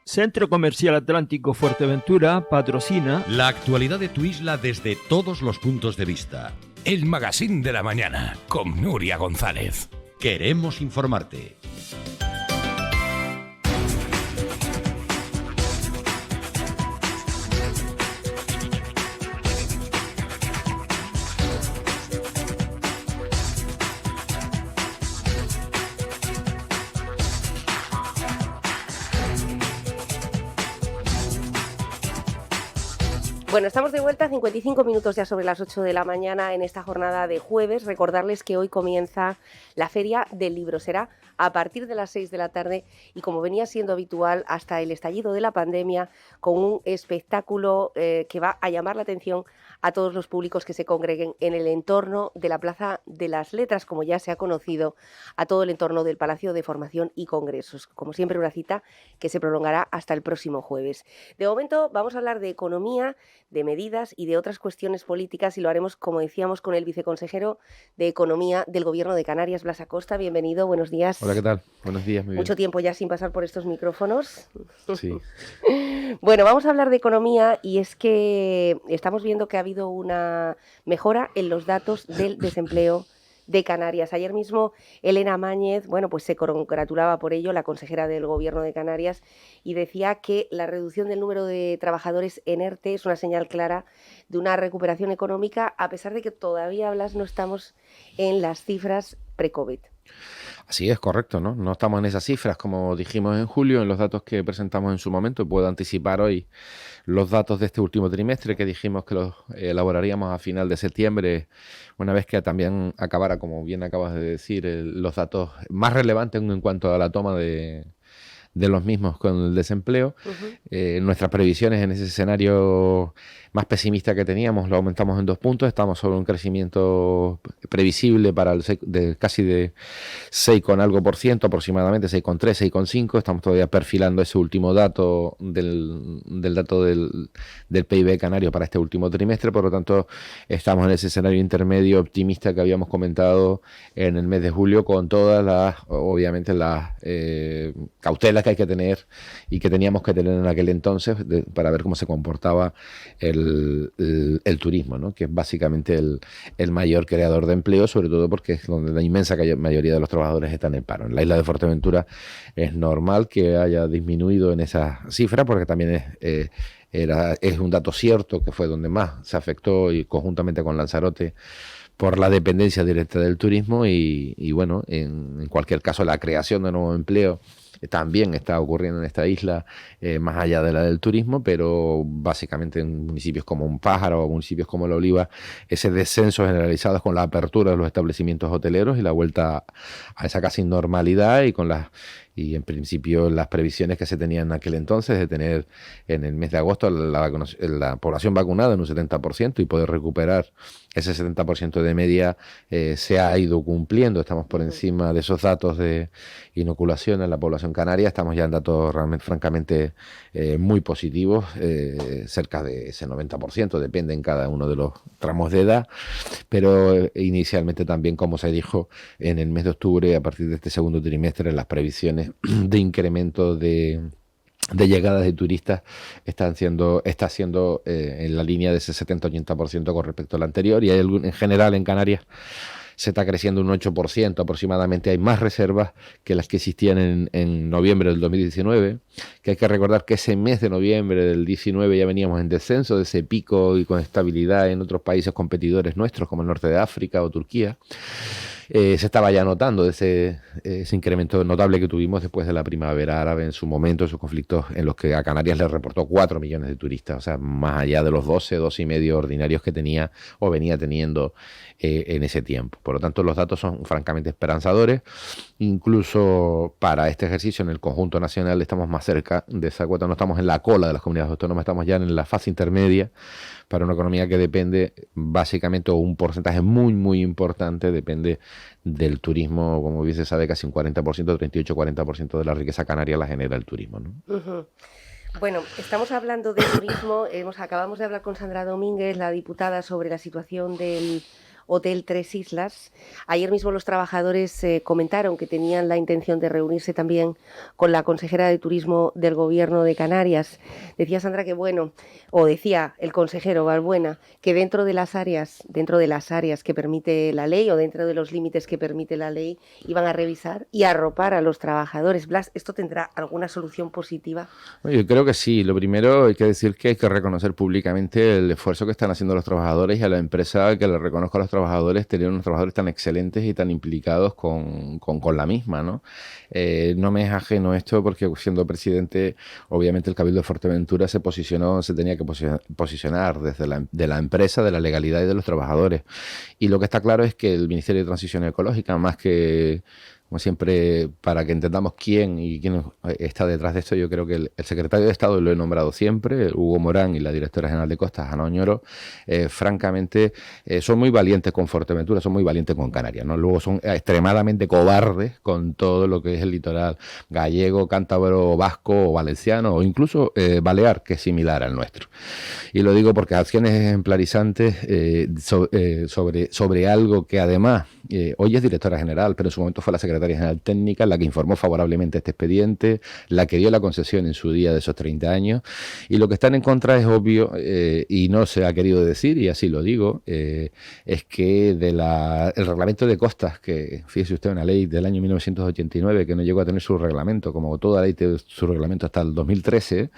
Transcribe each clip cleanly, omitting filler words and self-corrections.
Centro Comercial Atlántico Fuerteventura patrocina la actualidad de tu isla desde todos los puntos de vista. El Magazín de la Mañana con Nuria González. Queremos informarte. Bueno, estamos de vuelta, 55 minutos ya sobre las 8 de la mañana en esta jornada de jueves. Recordarles que hoy comienza la Feria del Libro. Será a partir de las 6 de la tarde y, como venía siendo habitual hasta el estallido de la pandemia, con un espectáculo que va a llamar la atención a todos los públicos que se congreguen en el entorno de la Plaza de las Letras, como ya se ha conocido, a todo el entorno del Palacio de Formación y Congresos. Como siempre, una cita que se prolongará hasta el próximo jueves. De momento vamos a hablar de economía, de medidas y de otras cuestiones políticas, y lo haremos, como decíamos, con el viceconsejero de Economía del Gobierno de Canarias, Blas Acosta. Bienvenido, buenos días. Hola, ¿qué tal? Buenos días, muy bien. Mucho tiempo ya sin pasar por estos micrófonos. Sí. Bueno, vamos a hablar de economía, y es que estamos viendo que ha habido una mejora en los datos del desempleo de Canarias. Ayer mismo Elena Máñez, pues se congratulaba por ello, la consejera del Gobierno de Canarias, y decía que la reducción del número de trabajadores en ERTE es una señal clara de una recuperación económica, a pesar de que todavía, Blas, no estamos en las cifras pre-COVID. Así es, correcto, ¿no? No estamos en esas cifras, como dijimos en julio, en los datos que presentamos en su momento. Puedo anticipar hoy los datos de este último trimestre, que dijimos que los elaboraríamos a final de septiembre, una vez que también acabara, como bien acabas de decir, los datos más relevantes en cuanto a la toma de los mismos con el desempleo. Nuestras previsiones en ese escenario más pesimista que teníamos lo aumentamos en 2 puntos. Estamos sobre un crecimiento previsible para casi de 6 con algo por ciento, aproximadamente 6,3, 6,5. Estamos todavía perfilando ese último dato del dato del PIB canario para este último trimestre. Por lo tanto, estamos en ese escenario intermedio optimista que habíamos comentado en el mes de julio, con todas las, obviamente, las cautelas que hay que tener y que teníamos que tener en aquel entonces para ver cómo se comportaba el turismo, ¿no? Que es básicamente el mayor creador de empleo, sobre todo porque es donde la inmensa mayoría de los trabajadores están en paro. En la isla de Fuerteventura es normal que haya disminuido en esa cifra, porque también es un dato cierto que fue donde más se afectó, y conjuntamente con Lanzarote, por la dependencia directa del turismo. Y bueno, en cualquier caso, la creación de nuevo empleo también está ocurriendo en esta isla, más allá de la del turismo, pero básicamente en municipios como Un Pájaro o municipios como La Oliva, ese descenso generalizado con la apertura de los establecimientos hoteleros y la vuelta a esa casi normalidad, y en principio las previsiones que se tenían en aquel entonces de tener en el mes de agosto la población vacunada en un 70% y poder recuperar ese 70% de media, se ha ido cumpliendo. Estamos por encima de esos datos de inoculación en la población canaria. Estamos ya en datos realmente, francamente, muy positivos, cerca de ese 90%, depende en cada uno de los tramos de edad, pero inicialmente también, como se dijo, en el mes de octubre, a partir de este segundo trimestre, las previsiones de incremento de llegadas de turistas está siendo en la línea de ese 70-80% con respecto al anterior, y en general en Canarias se está creciendo un 8% aproximadamente. Hay más reservas que las que existían en noviembre del 2019, que hay que recordar que ese mes de noviembre del 19 ya veníamos en descenso de ese pico y con estabilidad en otros países competidores nuestros, como el norte de África o Turquía. Se estaba ya notando ese incremento notable que tuvimos después de la primavera árabe en su momento, esos conflictos en los que a Canarias le reportó 4 millones de turistas, o sea, más allá de los 12 y medio ordinarios que tenía o venía teniendo en ese tiempo. Por lo tanto, los datos son francamente esperanzadores. Incluso para este ejercicio en el conjunto nacional estamos más cerca de esa cuota, no estamos en la cola de las comunidades autónomas, estamos ya en la fase intermedia para una economía que depende básicamente, o un porcentaje muy, muy importante, depende del turismo. Como bien se sabe, casi un 40%, 38-40% de la riqueza canaria la genera el turismo, ¿no? Uh-huh. Bueno, estamos hablando de turismo. Acabamos de hablar con Sandra Domínguez, la diputada, sobre la situación del Hotel Tres Islas. Ayer mismo los trabajadores comentaron que tenían la intención de reunirse también con la consejera de Turismo del Gobierno de Canarias. Decía Sandra que decía el consejero Balbuena, que dentro de las áreas que permite la ley o dentro de los límites que permite la ley, iban a revisar y arropar a los trabajadores. Blas, ¿esto tendrá alguna solución positiva? Yo creo que sí. Lo primero hay que decir que hay que reconocer públicamente el esfuerzo que están haciendo los trabajadores y a la empresa que le reconozca a los trabajadores tener unos trabajadores tan excelentes y tan implicados con la misma, ¿no? No me es ajeno esto porque siendo presidente, obviamente el Cabildo de Fuerteventura se tenía que posicionar desde la empresa, de la legalidad y de los trabajadores. Y lo que está claro es que el Ministerio de Transición Ecológica, más que, como siempre, para que entendamos quién está detrás de esto, yo creo que el secretario de Estado, lo he nombrado siempre, Hugo Morán, y la directora general de Costas, Ana Oñoro, francamente, son muy valientes con Fuerteventura, son muy valientes con Canarias, ¿no? Luego son extremadamente cobardes con todo lo que es el litoral gallego, cántabro, vasco o valenciano, o incluso balear, que es similar al nuestro. Y lo digo porque acciones ejemplarizantes sobre algo que además, hoy es directora general, pero en su momento fue la secretaria general técnica, la que informó favorablemente este expediente, la que dio la concesión en su día de esos 30 años, y lo que están en contra es obvio, y no se ha querido decir, y así lo digo, es que el reglamento de costas, que fíjese usted, una ley del año 1989 que no llegó a tener su reglamento, como toda ley tiene su reglamento hasta el 2013,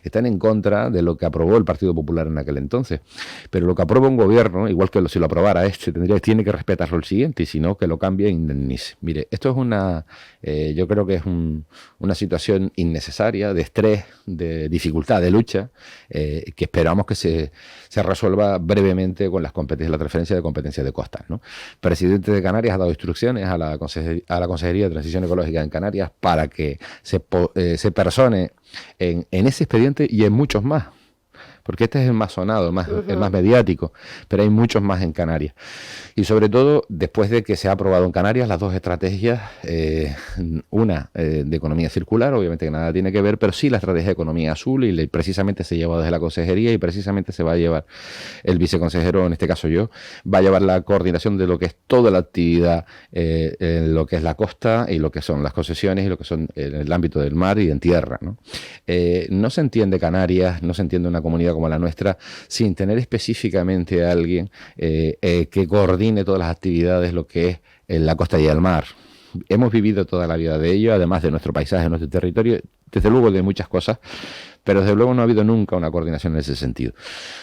están en contra de lo que aprobó el Partido Popular en aquel entonces. Pero lo que aprueba un gobierno, igual que si lo aprobara tiene que respetarlo el siguiente, y si no, que lo cambie e indemnice. Mire, esto es yo creo que es una situación innecesaria, de estrés, de dificultad, de lucha, que esperamos que se resuelva brevemente con la transferencia de competencias de costas, ¿no? El presidente de Canarias ha dado instrucciones a la Consejería de Transición Ecológica en Canarias para que se persone en ese expediente y en muchos más, porque este es el más sonado, el más mediático, pero hay muchos más en Canarias. Y sobre todo, después de que se ha aprobado en Canarias las dos estrategias, una de economía circular, obviamente que nada tiene que ver, pero sí la estrategia de economía azul, y precisamente se lleva desde la consejería, y precisamente se va a llevar el viceconsejero, en este caso yo, va a llevar la coordinación de lo que es toda la actividad, lo que es la costa y lo que son las concesiones y lo que son en el ámbito del mar y en tierra, ¿no? No se entiende Canarias, no se entiende una comunidad como la nuestra sin tener específicamente a alguien que coordine todas las actividades, lo que es en la costa y el mar. Hemos vivido toda la vida de ello, además de nuestro paisaje, nuestro territorio, desde luego de muchas cosas, pero desde luego no ha habido nunca una coordinación en ese sentido.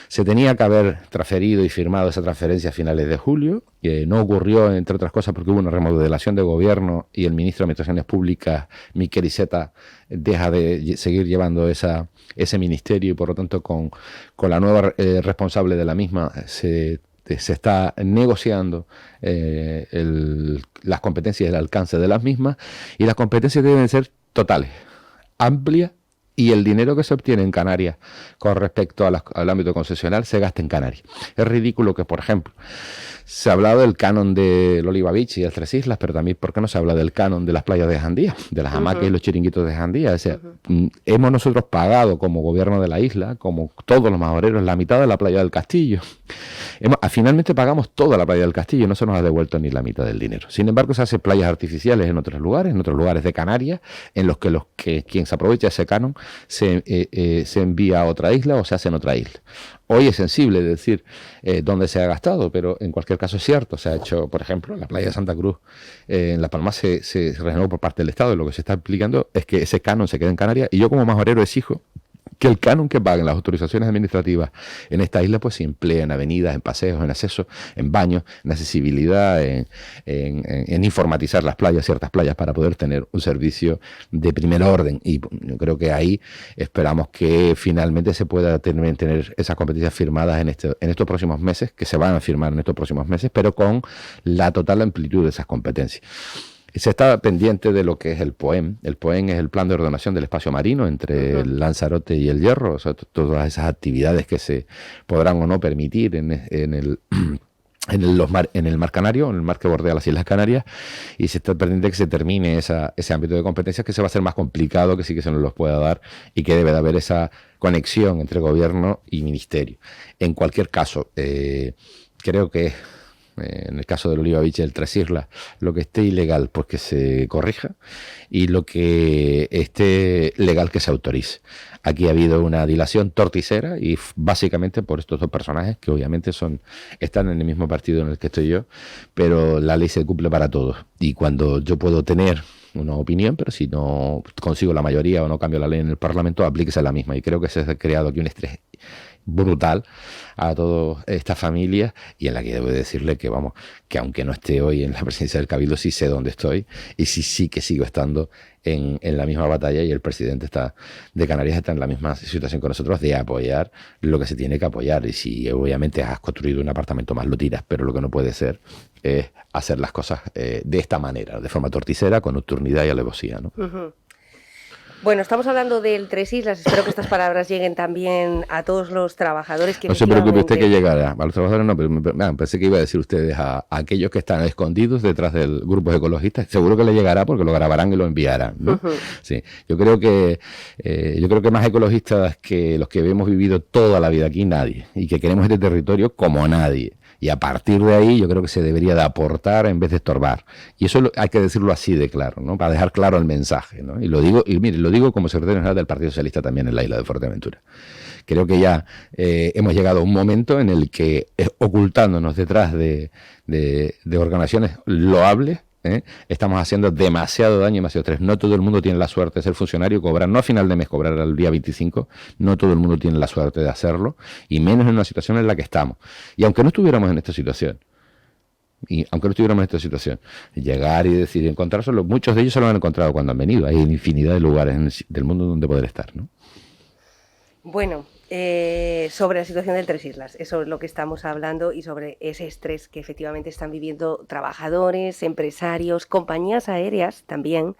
Se tenía que haber transferido y firmado esa transferencia a finales de julio, no ocurrió, entre otras cosas, porque hubo una remodelación de gobierno y el ministro de Administraciones Públicas, Miquel Iceta, deja de seguir llevando ese ministerio, y por lo tanto con la nueva responsable de la misma se está negociando las competencias y el alcance de las mismas, y las competencias deben ser totales, amplias, y el dinero que se obtiene en Canarias con respecto al ámbito concesional se gasta en Canarias. Es ridículo que, por ejemplo, se ha hablado del canon del Oliva Beach y de Tres Islas, pero también, ¿por qué no se habla del canon de las playas de Jandía, de las hamacas y los chiringuitos de Jandía? O sea, hemos nosotros pagado como gobierno de la isla, como todos los majoreros, la mitad de la playa del Castillo. Finalmente pagamos toda la playa del Castillo, no se nos ha devuelto ni la mitad del dinero. Sin embargo, se hacen playas artificiales en otros lugares de Canarias, en los que quien se aprovecha ese canon se envía a otra isla o se hace en otra isla. Hoy es sensible decir dónde se ha gastado, pero en cualquier caso es cierto. Se ha hecho, por ejemplo, la playa de Santa Cruz en La Palma se renovó por parte del Estado, y lo que se está explicando es que ese canon se queda en Canarias, y yo como majorero exijo que el canon que paguen las autorizaciones administrativas en esta isla pues se emplea en avenidas, en paseos, en acceso, en baños, en accesibilidad, en informatizar las playas, ciertas playas, para poder tener un servicio de primer orden. Y yo creo que ahí esperamos que finalmente se pueda tener esas competencias firmadas en estos próximos meses, que se van a firmar en estos próximos meses, pero con la total amplitud de esas competencias. Se está pendiente de lo que es el POEM. El POEM es el Plan de Ordenación del Espacio Marino entre el Lanzarote y el Hierro. O sea, todas esas actividades que se podrán o no permitir en el mar Canario, en el mar que bordea las Islas Canarias, y se está pendiente que se termine ese ámbito de competencias, que se va a hacer más complicado, que sí que se nos los pueda dar, y que debe de haber esa conexión entre gobierno y ministerio. En cualquier caso, creo que en el caso del Oliva Beach, el Tres Islas, lo que esté ilegal, pues que se corrija, y lo que esté legal, que se autorice. Aquí ha habido una dilación torticera y básicamente por estos dos personajes que obviamente están en el mismo partido en el que estoy yo, pero la ley se cumple para todos. Y cuando yo puedo tener una opinión, pero si no consigo la mayoría o no cambio la ley en el Parlamento, aplíquese la misma. Y creo que se ha creado aquí un estrés brutal a todas estas familias, y en la que debo decirle que vamos, que aunque no esté hoy en la presidencia del Cabildo, sí sé dónde estoy y sí que sigo estando en la misma batalla, y el presidente de Canarias está en la misma situación que nosotros, de apoyar lo que se tiene que apoyar. Y si obviamente has construido un apartamento más, lo tiras, pero lo que no puede ser es hacer las cosas de esta manera, de forma torticera, con nocturnidad y alevosía, ¿no? Uh-huh. Bueno, estamos hablando del Tres Islas. Espero que estas palabras lleguen también a todos los trabajadores que... No se preocupe usted que llegará. A los trabajadores no, pero pensé que iba a decir ustedes a aquellos que están escondidos detrás del grupo ecologistas. Seguro que le llegará porque lo grabarán y lo enviarán, ¿no? Uh-huh. Sí. Yo creo que más ecologistas que los que hemos vivido toda la vida aquí, nadie. Y que queremos este territorio como nadie. Y a partir de ahí yo creo que se debería de aportar en vez de estorbar. Y eso hay que decirlo así de claro, ¿no? Para dejar claro el mensaje, ¿no? Y lo digo como secretario general del Partido Socialista también en la isla de Fuerteventura. Creo que ya hemos llegado a un momento en el que, ocultándonos detrás de organizaciones loables, estamos haciendo demasiado daño y demasiado estrés. No todo el mundo tiene la suerte de ser funcionario, cobrar, no a final de mes, cobrar al día 25, no todo el mundo tiene la suerte de hacerlo, y menos en una situación en la que estamos. Y aunque no estuviéramos en esta situación, llegar y decir, encontrárselo, muchos de ellos se lo han encontrado cuando han venido. Hay infinidad de lugares del mundo donde poder estar, ¿no? Bueno, sobre la situación del Tres Islas, eso es lo que estamos hablando, y sobre ese estrés que efectivamente están viviendo trabajadores, empresarios, compañías aéreas también.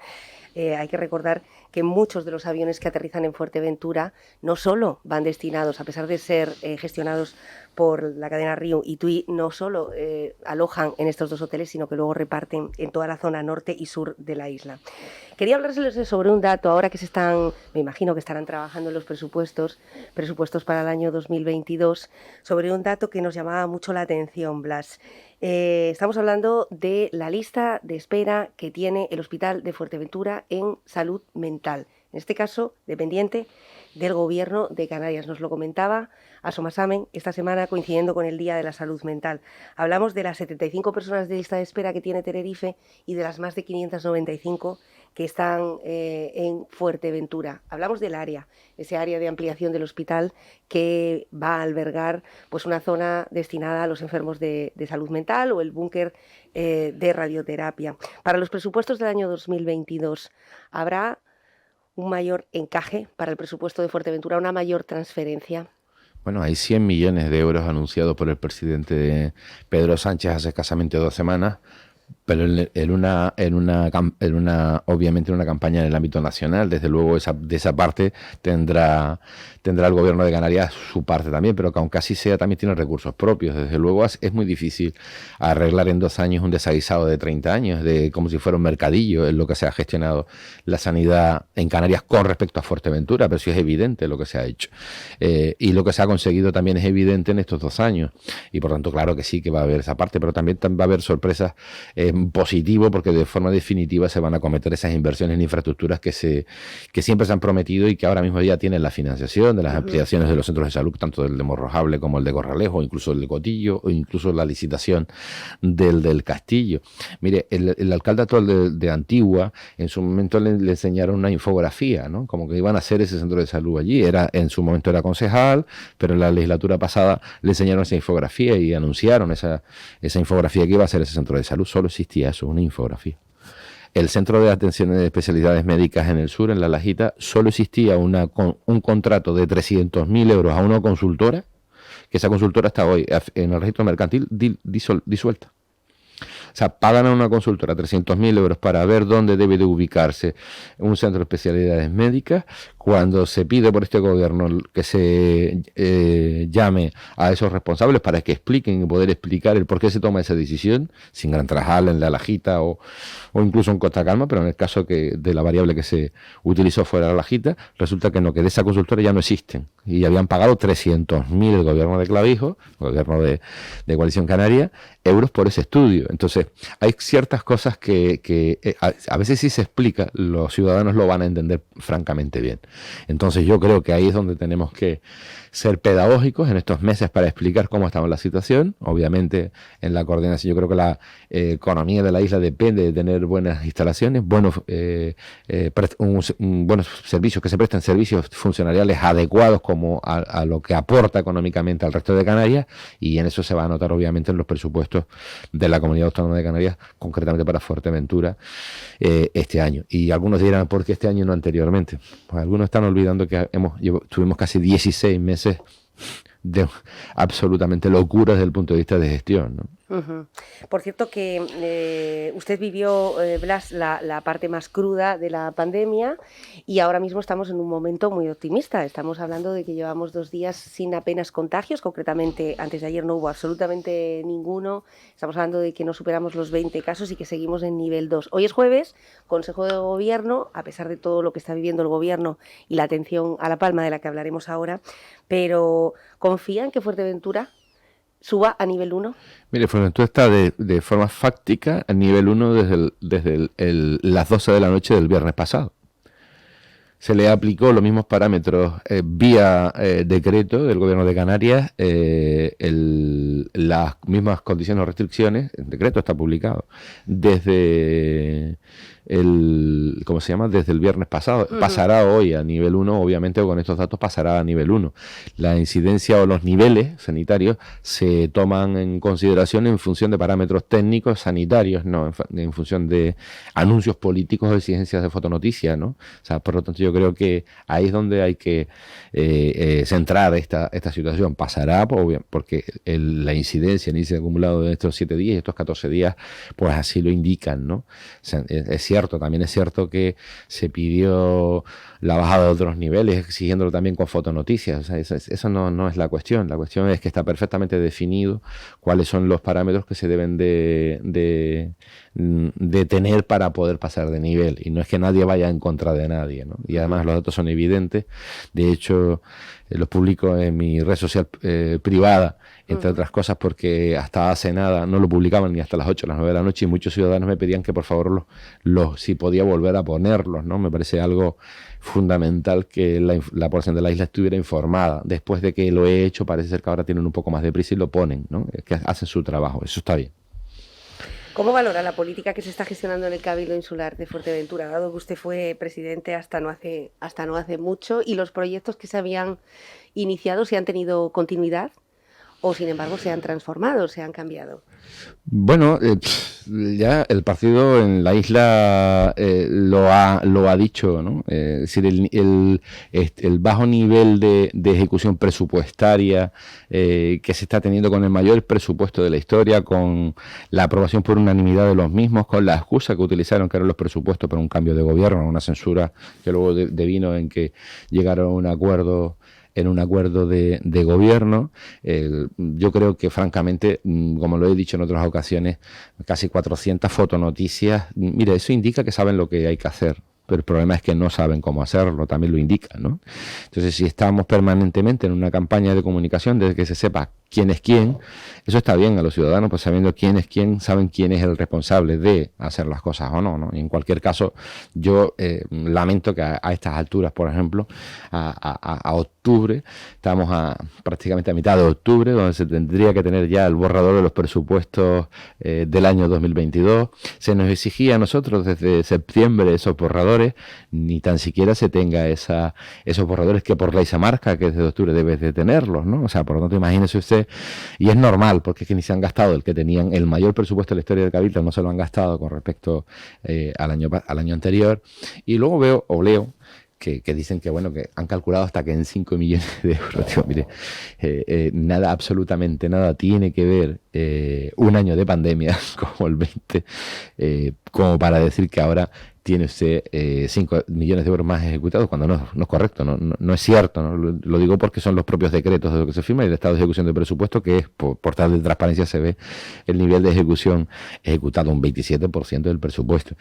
Hay que recordar que muchos de los aviones que aterrizan en Fuerteventura no solo van destinados, a pesar de ser gestionados por la cadena Riu y TUI, no solo alojan en estos dos hoteles, sino que luego reparten en toda la zona norte y sur de la isla. Quería hablarles sobre un dato, ahora que me imagino que estarán trabajando en los presupuestos para el año 2022, sobre un dato que nos llamaba mucho la atención, Blas. Estamos hablando de la lista de espera que tiene el Hospital de Fuerteventura en salud mental, en este caso dependiente del Gobierno de Canarias. Nos lo comentaba Asomasamen esta semana, coincidiendo con el Día de la Salud Mental. Hablamos de las 75 personas de lista de espera que tiene Tenerife y de las más de 595 que están en Fuerteventura. Hablamos del área, ese área de ampliación del hospital que va a albergar pues una zona destinada a los enfermos de salud mental, o el búnker de radioterapia. Para los presupuestos del año 2022 habrá un mayor encaje para el presupuesto de Fuerteventura, una mayor transferencia. Bueno, hay 100 millones de euros anunciados por el presidente Pedro Sánchez hace escasamente 2 semanas, pero obviamente en una campaña en el ámbito nacional. Desde luego de esa parte tendrá el Gobierno de Canarias su parte también, pero que aunque así sea, también tiene recursos propios. Desde luego es muy difícil arreglar en 2 años un desaguisado de 30 años, como si fuera un mercadillo, en lo que se ha gestionado la sanidad en Canarias con respecto a Fuerteventura, pero sí es evidente lo que se ha hecho. Y lo que se ha conseguido también es evidente en estos 2 años. Y por tanto, claro que sí que va a haber esa parte, pero también va a haber sorpresas positivo, porque de forma definitiva se van a cometer esas inversiones en infraestructuras que siempre se han prometido y que ahora mismo ya tienen la financiación de las ampliaciones de los centros de salud, tanto del de Morrojable como el de Corralejo, incluso el de Cotillo, o incluso la licitación del Castillo. Mire, el alcalde actual de Antigua, en su momento le enseñaron una infografía, ¿no? Como que iban a hacer ese centro de salud allí. En su momento era concejal, pero en la legislatura pasada le enseñaron esa infografía y anunciaron esa infografía que iba a ser ese centro de salud. Solo existía eso, una infografía. El Centro de Atención de Especialidades Médicas en el sur, en La Lajita, solo existía un contrato de 300.000 euros a una consultora, que esa consultora está hoy en el registro mercantil disuelta. O sea, pagan a una consultora 300.000 euros para ver dónde debe de ubicarse un centro de especialidades médicas, cuando se pide por este gobierno que se llame a esos responsables para que expliquen y poder explicar el por qué se toma esa decisión, sin gran trajal en la Lajita o incluso en Costa Calma, pero en el caso de la variable que se utilizó fuera de la Lajita, resulta que no, que de esa consultora ya no existen. Y habían pagado 300.000 el gobierno de Clavijo, el gobierno de Coalición Canaria, euros por ese estudio. Entonces, hay ciertas cosas que a veces si se explica, los ciudadanos lo van a entender francamente bien. Entonces, yo creo que ahí es donde tenemos que ser pedagógicos en estos meses para explicar cómo estaba la situación. Obviamente, en la coordinación, yo creo que la economía de la isla depende de tener buenas instalaciones, buenos servicios, que se presten servicios funcionariales adecuados como a lo que aporta económicamente al resto de Canarias, y en eso se va a notar obviamente en los presupuestos de la Comunidad Autónoma de Canarias, concretamente para Fuerteventura este año. Y algunos dirán, ¿por qué este año y no anteriormente? Pues algunos están olvidando que tuvimos casi 16 meses de absolutamente locura desde el punto de vista de gestión, ¿no? Uh-huh. Por cierto que usted vivió, Blas, la parte más cruda de la pandemia, y ahora mismo estamos en un momento muy optimista. Estamos hablando de que llevamos 2 días sin apenas contagios, concretamente antes de ayer no hubo absolutamente ninguno. Estamos hablando de que no superamos los 20 casos y que seguimos en nivel 2. Hoy es jueves, Consejo de Gobierno, a pesar de todo lo que está viviendo el Gobierno y la atención a La Palma de la que hablaremos ahora, pero ¿confía en que Fuerteventura suba a nivel 1? Mire, Fuerteventura está de forma fáctica a nivel 1 desde las 12 de la noche del viernes pasado. Se le aplicó los mismos parámetros vía decreto del Gobierno de Canarias, las mismas condiciones o restricciones, el decreto está publicado, desde desde el viernes pasado. Uh-huh. Pasará hoy a nivel 1, obviamente con estos datos pasará a nivel 1. La incidencia o los niveles sanitarios se toman en consideración en función de parámetros técnicos sanitarios, no en función de anuncios políticos o exigencias de fotonoticias, ¿no? O sea, por lo tanto yo creo que ahí es donde hay que centrar esta situación. Pasará porque la incidencia, el índice acumulado de estos 7 días y estos 14 días, pues así lo indican, ¿no? O sea, también es cierto que se pidió la bajada de otros niveles, exigiéndolo también con fotonoticias. O sea, eso no es la cuestión. La cuestión es que está perfectamente definido cuáles son los parámetros que se deben de tener para poder pasar de nivel. Y no es que nadie vaya en contra de nadie, ¿no? Y además los datos son evidentes. De hecho, los publico en mi red social privada, entre otras cosas porque hasta hace nada no lo publicaban ni hasta las 8 o las 9 de la noche, y muchos ciudadanos me pedían que por favor si podía volver a ponerlos, ¿no? Me parece algo fundamental que la población de la isla estuviera informada. Después de que lo he hecho, parece ser que ahora tienen un poco más de prisa y lo ponen, ¿no? Es que hacen su trabajo, eso está bien. ¿Cómo valora la política que se está gestionando en el Cabildo Insular de Fuerteventura, dado que usted fue presidente hasta no hace mucho, y los proyectos que se habían iniciado, si han tenido continuidad o sin embargo se han transformado, se han cambiado? Bueno, ya el partido en la isla lo ha dicho, ¿no? Es decir, el bajo nivel de ejecución presupuestaria que se está teniendo con el mayor presupuesto de la historia, con la aprobación por unanimidad de los mismos, con la excusa que utilizaron, que eran los presupuestos para un cambio de gobierno, una censura que luego devino en que llegaron a un acuerdo de gobierno. Yo creo que francamente, como lo he dicho en otras ocasiones, casi 400 fotonoticias, mire, eso indica que saben lo que hay que hacer, pero el problema es que no saben cómo hacerlo, también lo indica, ¿no? Entonces, si estamos permanentemente en una campaña de comunicación desde que se sepa quién es quién, eso está bien a los ciudadanos, pues sabiendo quién es quién, saben quién es el responsable de hacer las cosas o no, ¿no? Y en cualquier caso, yo lamento que a estas alturas, por ejemplo, a octubre, estamos prácticamente a mitad de octubre, donde se tendría que tener ya el borrador de los presupuestos del año 2022. Se nos exigía a nosotros desde septiembre esos borradores, ni tan siquiera se tenga esos borradores que por ley se marca que desde octubre debes de tenerlos, ¿no? O sea, por lo tanto, imagínese usted, y es normal, porque es que ni se han gastado el que tenían el mayor presupuesto de la historia del Cabildo, no se lo han gastado con respecto al año anterior. Y luego leo que dicen que bueno, que han calculado hasta que en 5 millones de euros. Digo, mire, nada, absolutamente nada tiene que ver un año de pandemia como el 20 como para decir que ahora tiene usted 5 millones de euros más ejecutados, cuando no es correcto, no es cierto, ¿no? Lo digo porque son los propios decretos de lo que se firma y el estado de ejecución de presupuesto, que es, por tal de transparencia, se ve el nivel de ejecución ejecutado, un 27% del presupuesto.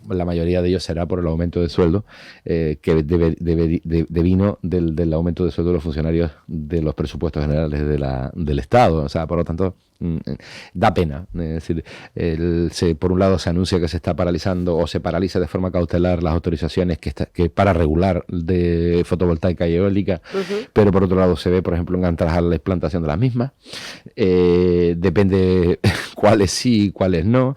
La mayoría de ellos será por el aumento de sueldo que vino del aumento de sueldo de los funcionarios de los presupuestos generales del Estado. O sea, por lo tanto, da pena. Es decir, por un lado se anuncia que se está paralizando o se paraliza de forma cautelar las autorizaciones que para regular de fotovoltaica y eólica, pero por otro lado se ve, por ejemplo, enganchar la implantación de las mismas. Depende cuáles sí y cuáles no.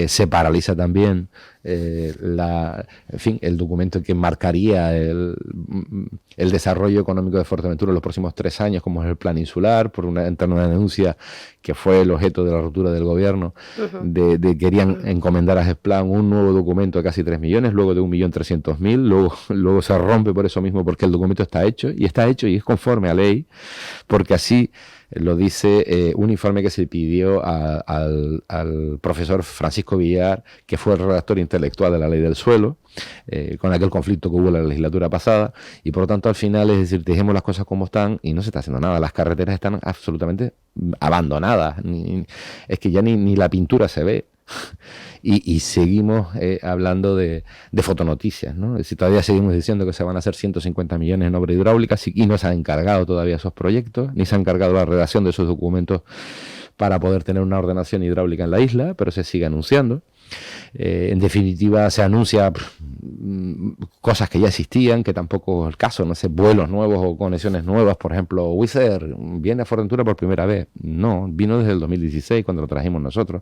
Se paraliza también el documento que marcaría el desarrollo económico de Fuerteventura en los próximos 3 años, como es el plan insular, por una denuncia que fue el objeto de la ruptura del gobierno, querían encomendar a GESPLAN un nuevo documento de casi 3 millones, luego de 1.300.000, luego se rompe por eso mismo, porque el documento está hecho y es conforme a ley, porque así lo dice un informe que se pidió al profesor Francisco Villar, que fue el redactor intelectual de la ley del suelo, con aquel conflicto que hubo en la legislatura pasada, y por lo tanto al final, es decir, dejemos las cosas como están y no se está haciendo nada. Las carreteras están absolutamente abandonadas, es que ya ni la pintura se ve. Y seguimos hablando de fotonoticias, ¿no? Es decir, todavía seguimos diciendo que se van a hacer 150 millones en obra hidráulica y no se han encargado todavía esos proyectos, ni se ha encargado la redacción de esos documentos para poder tener una ordenación hidráulica en la isla, pero se sigue anunciando. En definitiva, se anuncia cosas que ya existían, que tampoco es el caso, no sé, vuelos nuevos o conexiones nuevas. Por ejemplo, Wizz Air viene a Fuerteventura por primera vez. No, vino desde el 2016 cuando lo trajimos nosotros.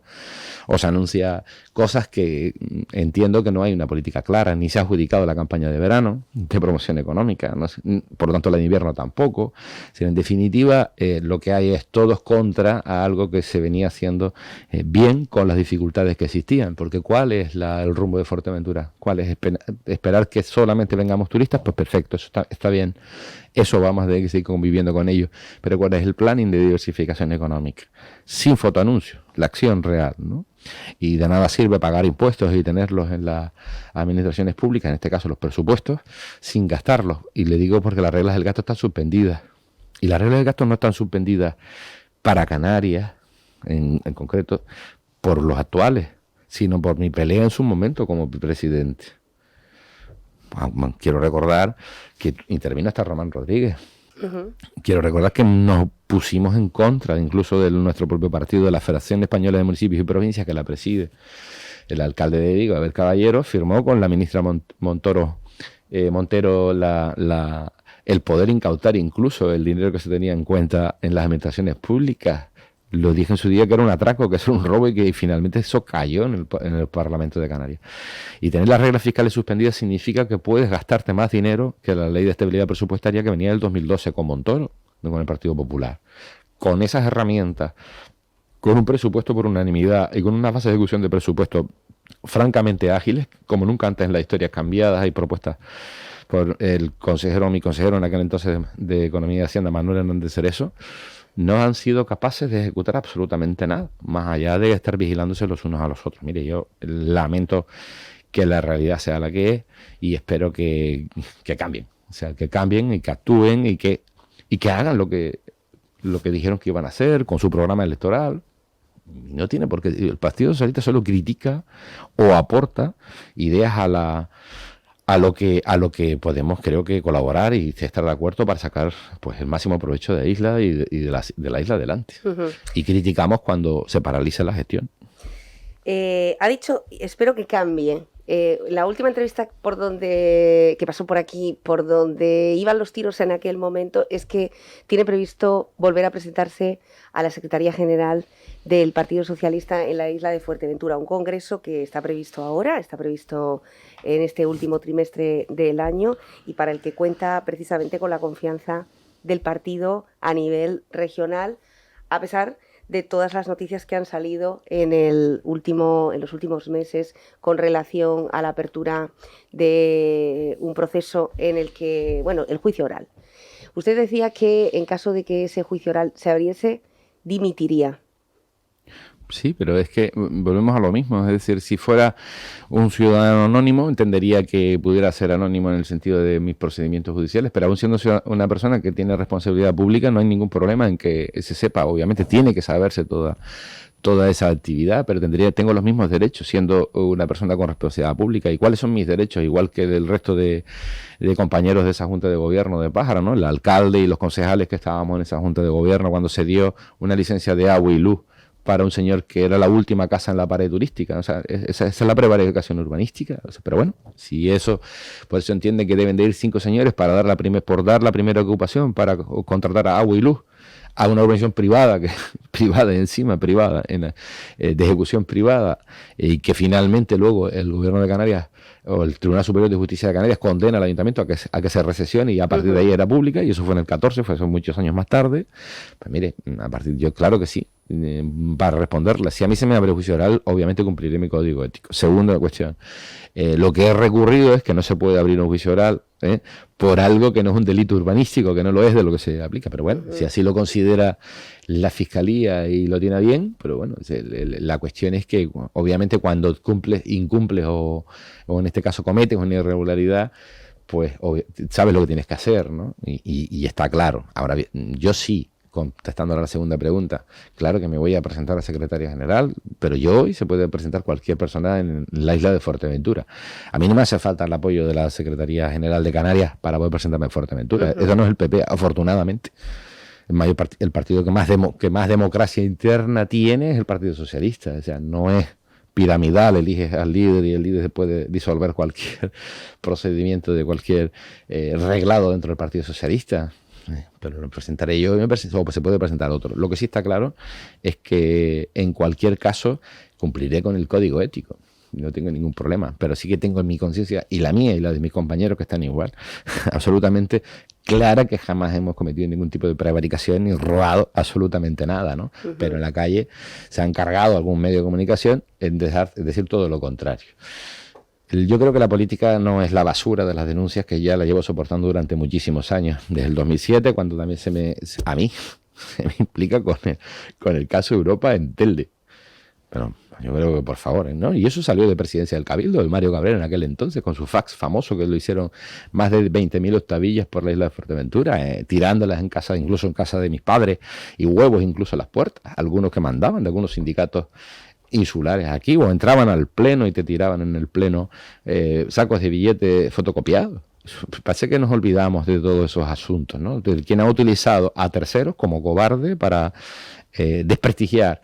O se anuncia cosas que entiendo que no hay una política clara, ni se ha adjudicado la campaña de verano de promoción económica, no sé, por lo tanto la de invierno tampoco. En definitiva, lo que hay es todos contra a algo que se venía haciendo bien con las dificultades que existían. Porque ¿cuál es el rumbo de Fuerteventura? ¿Cuál es esperar que solamente vengamos turistas? Pues perfecto, eso está bien. Eso vamos a tener que seguir conviviendo con ellos. Pero ¿cuál es el planning de diversificación económica? Sin fotoanuncios, la acción real, ¿no? Y de nada sirve pagar impuestos y tenerlos en las administraciones públicas, en este caso los presupuestos, sin gastarlos. Y le digo porque las reglas del gasto están suspendidas. Y las reglas del gasto no están suspendidas para Canarias, en concreto, por los actuales, sino por mi pelea en su momento como presidente. Quiero recordar que intervino hasta Román Rodríguez. Quiero recordar que nos pusimos en contra incluso de nuestro propio partido, de la Federación Española de Municipios y Provincias, que la preside el alcalde de Vigo, Abel Caballero, firmó con la ministra Montero el poder incautar incluso el dinero que se tenía en cuenta en las administraciones públicas. Lo dije en su día que era un atraco, que era un robo, y que finalmente eso cayó en el Parlamento de Canarias. Y tener las reglas fiscales suspendidas significa que puedes gastarte más dinero que la ley de estabilidad presupuestaria que venía del 2012 con Montoro, no con el Partido Popular. Con esas herramientas, con un presupuesto por unanimidad y con una fase de ejecución de presupuesto francamente ágiles, como nunca antes en la historia, cambiadas y propuestas por mi consejero en aquel entonces de Economía y Hacienda, Manuel Hernández Cerezo, no han sido capaces de ejecutar absolutamente nada, más allá de estar vigilándose los unos a los otros. Mire, yo lamento que la realidad sea la que es y espero que cambien. O sea, que cambien y que actúen y que hagan lo que dijeron que iban a hacer con su programa electoral. No tiene por qué. El Partido Socialista solo critica o aporta ideas a lo que podemos, creo que, colaborar y estar de acuerdo para sacar pues el máximo provecho de la isla y de la isla adelante. Y criticamos cuando se paraliza la gestión. Ha dicho, espero que cambie. La última entrevista que pasó por aquí, por donde iban los tiros en aquel momento, es que tiene previsto volver a presentarse a la Secretaría General del Partido Socialista en la isla de Fuerteventura, un congreso que está previsto ahora, está previsto en este último trimestre del año y para el que cuenta precisamente con la confianza del partido a nivel regional, a pesar de todas las noticias que han salido en los últimos meses con relación a la apertura de un proceso en el que, el juicio oral. Usted decía que en caso de que ese juicio oral se abriese, dimitiría. Sí, pero es que volvemos a lo mismo. Es decir, si fuera un ciudadano anónimo, entendería que pudiera ser anónimo en el sentido de mis procedimientos judiciales, pero aún siendo una persona que tiene responsabilidad pública, no hay ningún problema en que se sepa. Obviamente tiene que saberse toda esa actividad, pero tengo los mismos derechos siendo una persona con responsabilidad pública. ¿Y cuáles son mis derechos? Igual que del resto de compañeros de esa Junta de Gobierno de Pájara, ¿no? El alcalde y los concejales que estábamos en esa Junta de Gobierno cuando se dio una licencia de agua y luz para un señor que era la última casa en la pared turística. O sea, esa es la prevaricación urbanística. O sea, pero bueno, si eso, por eso entiende que deben de ir 5 señores para dar la primera ocupación, para contratar a agua y luz a una organización privada, de ejecución privada, y que finalmente luego el Gobierno de Canarias o el Tribunal Superior de Justicia de Canarias condena al Ayuntamiento a que se recesione, y a partir de ahí era pública, y eso fue en el 14, fue eso muchos años más tarde. Pues mire, yo claro que sí, para responderle, si a mí se me abre juicio oral, obviamente cumpliré mi código ético. Segunda cuestión, lo que he recurrido es que no se puede abrir un juicio oral por algo que no es un delito urbanístico, que no lo es de lo que se aplica, pero bueno, si así lo considera la Fiscalía y lo tiene bien, pero bueno, la cuestión es que obviamente cuando incumples o en este caso cometes una irregularidad, pues sabes lo que tienes que hacer, ¿no? Y está claro. Ahora bien, yo sí, contestando a la segunda pregunta, claro que me voy a presentar a secretaria general, pero yo hoy se puede presentar cualquier persona en la isla de Fuerteventura. A mí no me hace falta el apoyo de la Secretaría General de Canarias para poder presentarme en Fuerteventura. Eso no es el PP, afortunadamente. El partido que más democracia interna tiene es el Partido Socialista. O sea, no es piramidal, eliges al líder y el líder puede disolver cualquier procedimiento de cualquier reglado dentro del Partido Socialista. Pero lo presentaré yo o se puede presentar otro. Lo que sí está claro es que en cualquier caso cumpliré con el código ético. No tengo ningún problema, pero sí que tengo en mi conciencia, y la mía y la de mis compañeros que están igual, absolutamente clara, que jamás hemos cometido ningún tipo de prevaricación ni robado absolutamente nada, ¿no? Pero en la calle se han cargado algún medio de comunicación en decir todo lo contrario. Yo creo que la política no es la basura de las denuncias que ya la llevo soportando durante muchísimos años, desde el 2007, cuando también a mí se me implica con el caso Europa en Telde. Pero yo creo que, por favor, ¿no? Y eso salió de presidencia del Cabildo, de Mario Cabrera en aquel entonces, con su fax famoso, que lo hicieron más de 20.000 octavillas por la isla de Fuerteventura, tirándolas en casa, incluso en casa de mis padres, y huevos incluso a las puertas, algunos que mandaban de algunos sindicatos insulares aquí, o entraban al pleno y te tiraban en el pleno sacos de billetes fotocopiados. Parece que nos olvidamos de todos esos asuntos, ¿no? De quien ha utilizado a terceros como cobarde para desprestigiar.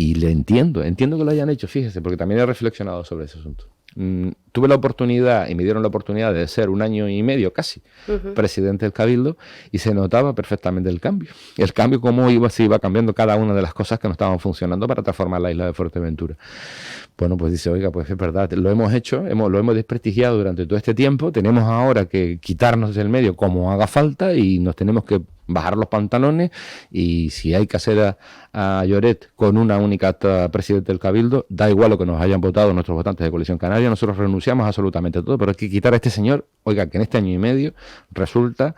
Y le entiendo que lo hayan hecho, fíjese, porque también he reflexionado sobre ese asunto. Tuve la oportunidad, y me dieron la oportunidad de ser 1 año y medio casi presidente del Cabildo, y se notaba perfectamente el cambio. El cambio, cómo se iba cambiando cada una de las cosas que no estaban funcionando para transformar la isla de Fuerteventura. Bueno, pues dice, oiga, pues es verdad, lo hemos hecho, lo hemos desprestigiado durante todo este tiempo, tenemos ahora que quitarnos del medio como haga falta y nos tenemos que bajar los pantalones, y si hay que hacer a Lloret con una única presidente del Cabildo, da igual lo que nos hayan votado nuestros votantes de Coalición Canaria, nosotros renunciamos absolutamente a todo, pero hay que quitar a este señor. Oiga, que en este año y medio resulta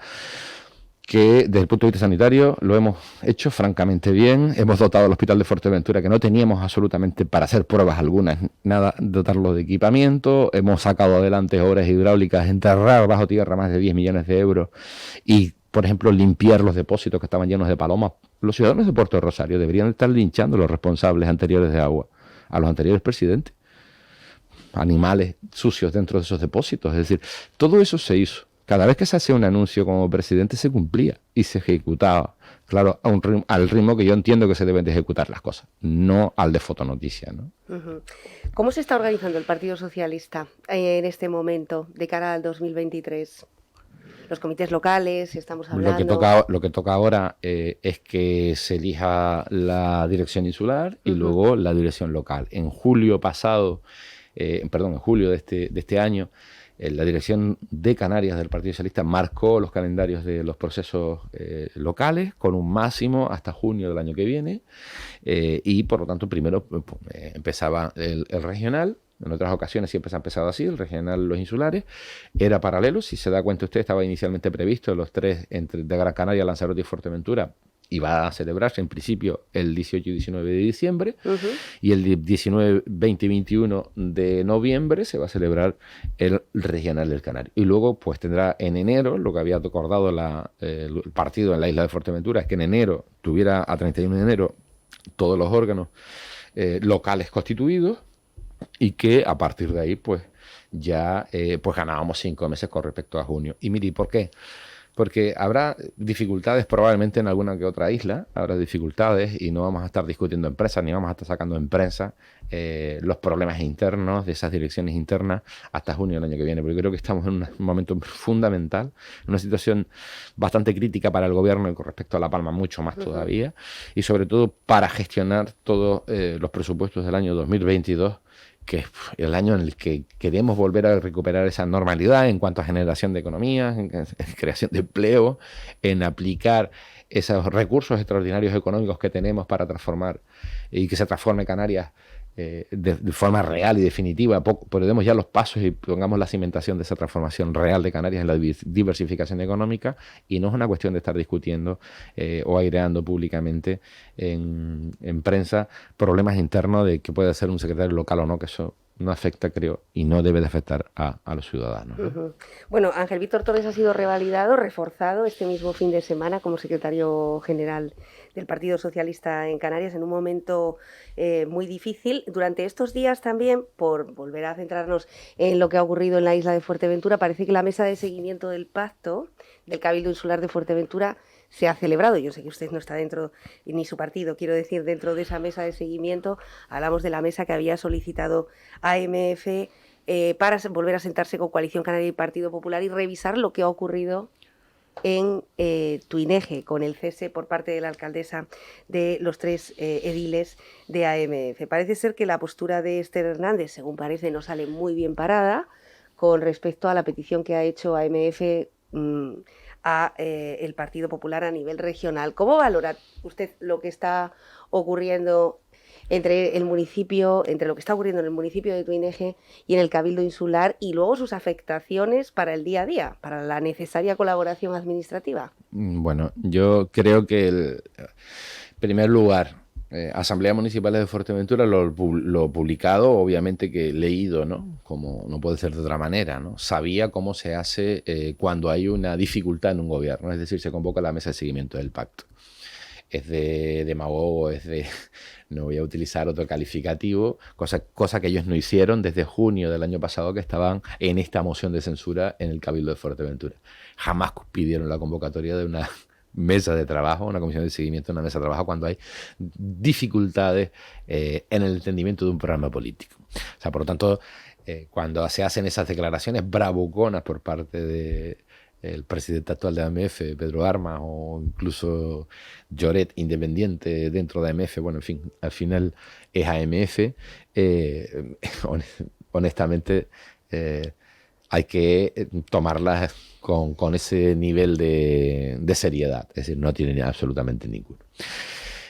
que desde el punto de vista sanitario lo hemos hecho francamente bien, hemos dotado al Hospital de Fuerteventura, que no teníamos absolutamente para hacer pruebas algunas, nada, dotarlo de equipamiento, hemos sacado adelante obras hidráulicas, enterrar bajo tierra más de 10 millones de euros y, por ejemplo, limpiar los depósitos que estaban llenos de palomas. Los ciudadanos de Puerto Rosario deberían estar linchando a los responsables anteriores de agua, a los anteriores presidentes. Animales sucios dentro de esos depósitos. Es decir, todo eso se hizo. Cada vez que se hacía un anuncio como presidente se cumplía y se ejecutaba. Claro, al ritmo que yo entiendo que se deben de ejecutar las cosas, no al de fotonoticia, ¿no? ¿Cómo se está organizando el Partido Socialista en este momento de cara al 2023? Los comités locales, estamos hablando... Lo que toca ahora es que se elija la dirección insular y luego la dirección local. En julio de este año, la dirección de Canarias del Partido Socialista marcó los calendarios de los procesos locales con un máximo hasta junio del año que viene, y por lo tanto primero empezaba el regional. En otras ocasiones siempre se ha empezado así, el regional, los insulares, era paralelo. Si se da cuenta usted, estaba inicialmente previsto los tres de Gran Canaria, Lanzarote y Fuerteventura, y va a celebrarse en principio el 18 y 19 de diciembre, Ujú. y el 19, 20 y 21 de noviembre se va a celebrar el Regional del Canario. Y luego pues tendrá en enero, lo que había acordado el partido en la isla de Fuerteventura, es que en enero tuviera a 31 de enero todos los órganos locales constituidos, y que a partir de ahí pues ya pues ganábamos 5 meses con respecto a junio. Y mire, ¿por qué? Porque habrá dificultades probablemente en alguna que otra isla, habrá dificultades y no vamos a estar discutiendo en prensa, ni vamos a estar sacando en prensa los problemas internos de esas direcciones internas hasta junio del año que viene, porque creo que estamos en un momento fundamental, en una situación bastante crítica para el gobierno y con respecto a La Palma mucho más todavía, y sobre todo para gestionar todos los presupuestos del año 2022, que es el año en el que queremos volver a recuperar esa normalidad en cuanto a generación de economía, en creación de empleo, en aplicar esos recursos extraordinarios económicos que tenemos para transformar y que se transforme Canarias de forma real y definitiva. Pero demos ya los pasos y pongamos la cimentación de esa transformación real de Canarias en la diversificación económica, y no es una cuestión de estar discutiendo o aireando públicamente en prensa problemas internos de que puede ser un secretario local o no, que eso no afecta, creo, y no debe de afectar a los ciudadanos, ¿no? Ujú. Bueno, Ángel Víctor Torres ha sido revalidado, reforzado este mismo fin de semana como secretario general del Partido Socialista en Canarias en un momento muy difícil. Durante estos días también, por volver a centrarnos en lo que ha ocurrido en la isla de Fuerteventura, parece que la mesa de seguimiento del pacto del Cabildo Insular de Fuerteventura se ha celebrado. Yo sé que usted no está dentro, ni su partido, quiero decir, dentro de esa mesa de seguimiento. Hablamos de la mesa que había solicitado AMF para volver a sentarse con Coalición Canaria y Partido Popular y revisar lo que ha ocurrido en Tuineje, con el cese por parte de la alcaldesa de los 3 ediles de AMF. Parece ser que la postura de Esther Hernández, según parece, no sale muy bien parada con respecto a la petición que ha hecho AMF a el Partido Popular a nivel regional. ¿Cómo valora usted lo que está ocurriendo entre lo que está ocurriendo en el municipio de Tuineje y en el Cabildo Insular, y luego sus afectaciones para el día a día, para la necesaria colaboración administrativa? Bueno, yo creo que en primer lugar, Asamblea Municipal de Fuerteventura, lo publicado, obviamente que leído, ¿no? Como no puede ser de otra manera, ¿no? Sabía cómo se hace cuando hay una dificultad en un gobierno, es decir, se convoca la mesa de seguimiento del pacto. Es de demagogo, no voy a utilizar otro calificativo, cosa que ellos no hicieron desde junio del año pasado, que estaban en esta moción de censura en el Cabildo de Fuerteventura. Jamás pidieron la convocatoria de una mesa de trabajo, una comisión de seguimiento, una mesa de trabajo, cuando hay dificultades en el entendimiento de un programa político. O sea, por lo tanto, cuando se hacen esas declaraciones bravuconas por parte de el presidente actual de AMF, Pedro Armas, o incluso Lloret, independiente dentro de AMF, bueno, en fin, al final es AMF, honestamente hay que tomarlas con ese nivel de seriedad, es decir, no tiene absolutamente ninguno.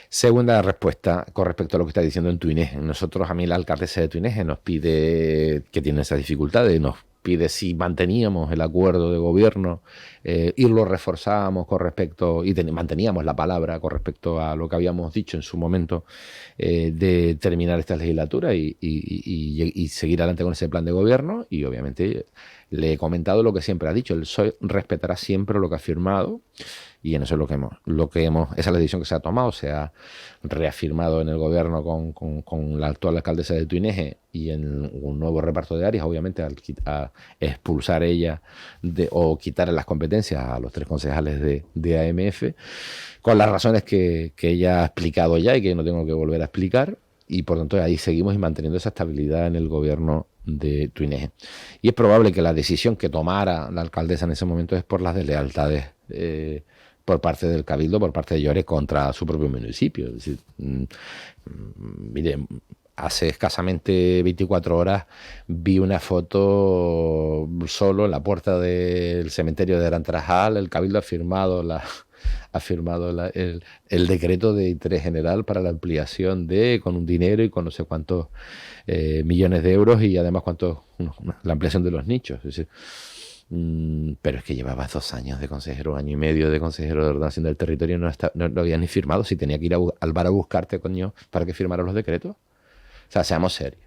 Segunda respuesta con respecto a lo que está diciendo en Tuineje. A mí la alcaldesa de Tuineje nos pide, que tiene esas dificultades, nos pide si manteníamos el acuerdo de gobierno y lo reforzábamos con respecto, y manteníamos la palabra con respecto a lo que habíamos dicho en su momento de terminar esta legislatura y seguir adelante con ese plan de gobierno. Y obviamente le he comentado lo que siempre ha dicho: el PSOE respetará siempre lo que ha firmado, y en eso es esa es la decisión que se ha tomado. Se ha reafirmado en el gobierno con la actual alcaldesa de Tuineje, y en un nuevo reparto de áreas, obviamente, a expulsar ella o quitarle las competencias a los 3 concejales de AMF, con las razones que ella ha explicado ya y que no tengo que volver a explicar. Y por tanto ahí seguimos manteniendo esa estabilidad en el gobierno de Tuineje. Y es probable que la decisión que tomara la alcaldesa en ese momento es por las deslealtades por parte del Cabildo, por parte de Lloret, contra su propio municipio. Es decir, mire, hace escasamente 24 horas vi una foto solo en la puerta del cementerio de Arantrajal. El Cabildo ha firmado el decreto de interés general para la ampliación con un dinero y con no sé cuántos millones de euros, y además la ampliación de los nichos. Es decir, Pero es que llevabas 2 años de consejero, 1 año y medio de consejero de ordenación del territorio, no lo habías ni firmado. Si tenía que ir al bar a buscarte, coño, para que firmaras los decretos. O sea, seamos serios.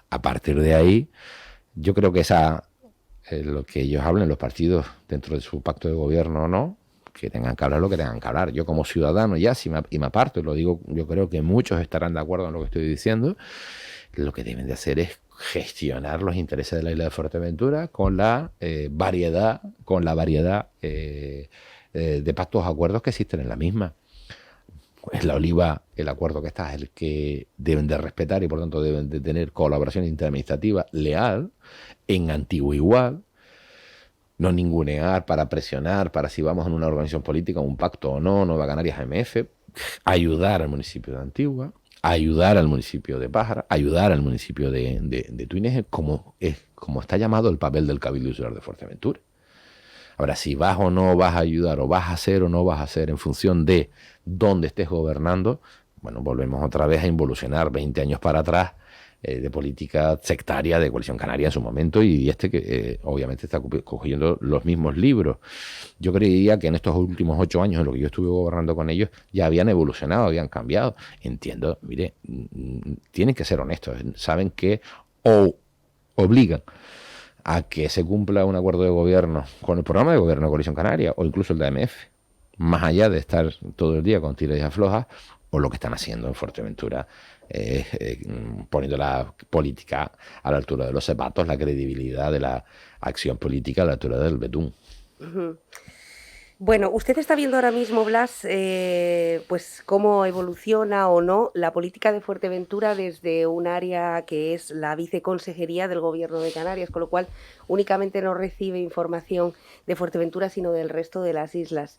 A partir de ahí, yo creo que lo que ellos hablan, los partidos, dentro de su pacto de gobierno o no, que tengan que hablar lo que tengan que hablar. Yo como ciudadano ya, y me aparto, y lo digo, yo creo que muchos estarán de acuerdo en lo que estoy diciendo, lo que deben de hacer es gestionar los intereses de la isla de Fuerteventura con la variedad de pactos o acuerdos que existen en la misma. Pues la Oliva, el acuerdo que está es el que deben de respetar y por tanto deben de tener colaboración interadministrativa leal, en antiguo igual, no ningunear para presionar, para si vamos en una organización política, un pacto o no, Nueva Canarias AMF, ayudar al municipio de Antigua, ayudar al municipio de Pájara, ayudar al municipio de Tuínez, como está llamado el papel del Cabildo Insular de Fuerteventura. Ahora, si vas o no vas a ayudar, o vas a hacer o no vas a hacer en función de dónde estés gobernando, bueno, volvemos otra vez a involucionar 20 años para atrás de política sectaria de Coalición Canaria en su momento y que obviamente está cogiendo los mismos libros. Yo creía que en estos últimos 8 años en los que yo estuve gobernando con ellos ya habían evolucionado, habían cambiado. Entiendo, mire, tienen que ser honestos, saben que o obligan a que se cumpla un acuerdo de gobierno con el programa de gobierno de Coalición Canaria o incluso el de AMF, más allá de estar todo el día con tiras y aflojas, o lo que están haciendo en Fuerteventura, poniendo la política a la altura de los zapatos, la credibilidad de la acción política a la altura del betún. Uh-huh. Bueno, usted está viendo ahora mismo, Blas, pues cómo evoluciona o no la política de Fuerteventura desde un área que es la viceconsejería del Gobierno de Canarias, con lo cual únicamente no recibe información de Fuerteventura, sino del resto de las islas.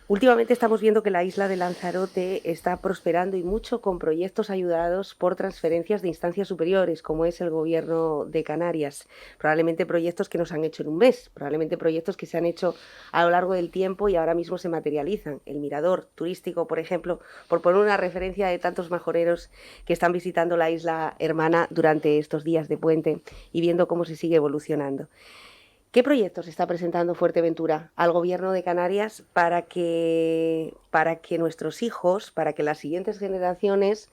Últimamente estamos viendo que la isla de Lanzarote está prosperando y mucho con proyectos ayudados por transferencias de instancias superiores, como es el Gobierno de Canarias. Probablemente proyectos que no se han hecho en un mes, probablemente proyectos que se han hecho a lo largo del tiempo y ahora mismo se materializan. El mirador turístico, por ejemplo, por poner una referencia de tantos majoreros que están visitando la isla hermana durante estos días de puente y viendo cómo se sigue evolucionando. ¿Qué proyectos está presentando Fuerteventura al Gobierno de Canarias para que nuestros hijos, para que las siguientes generaciones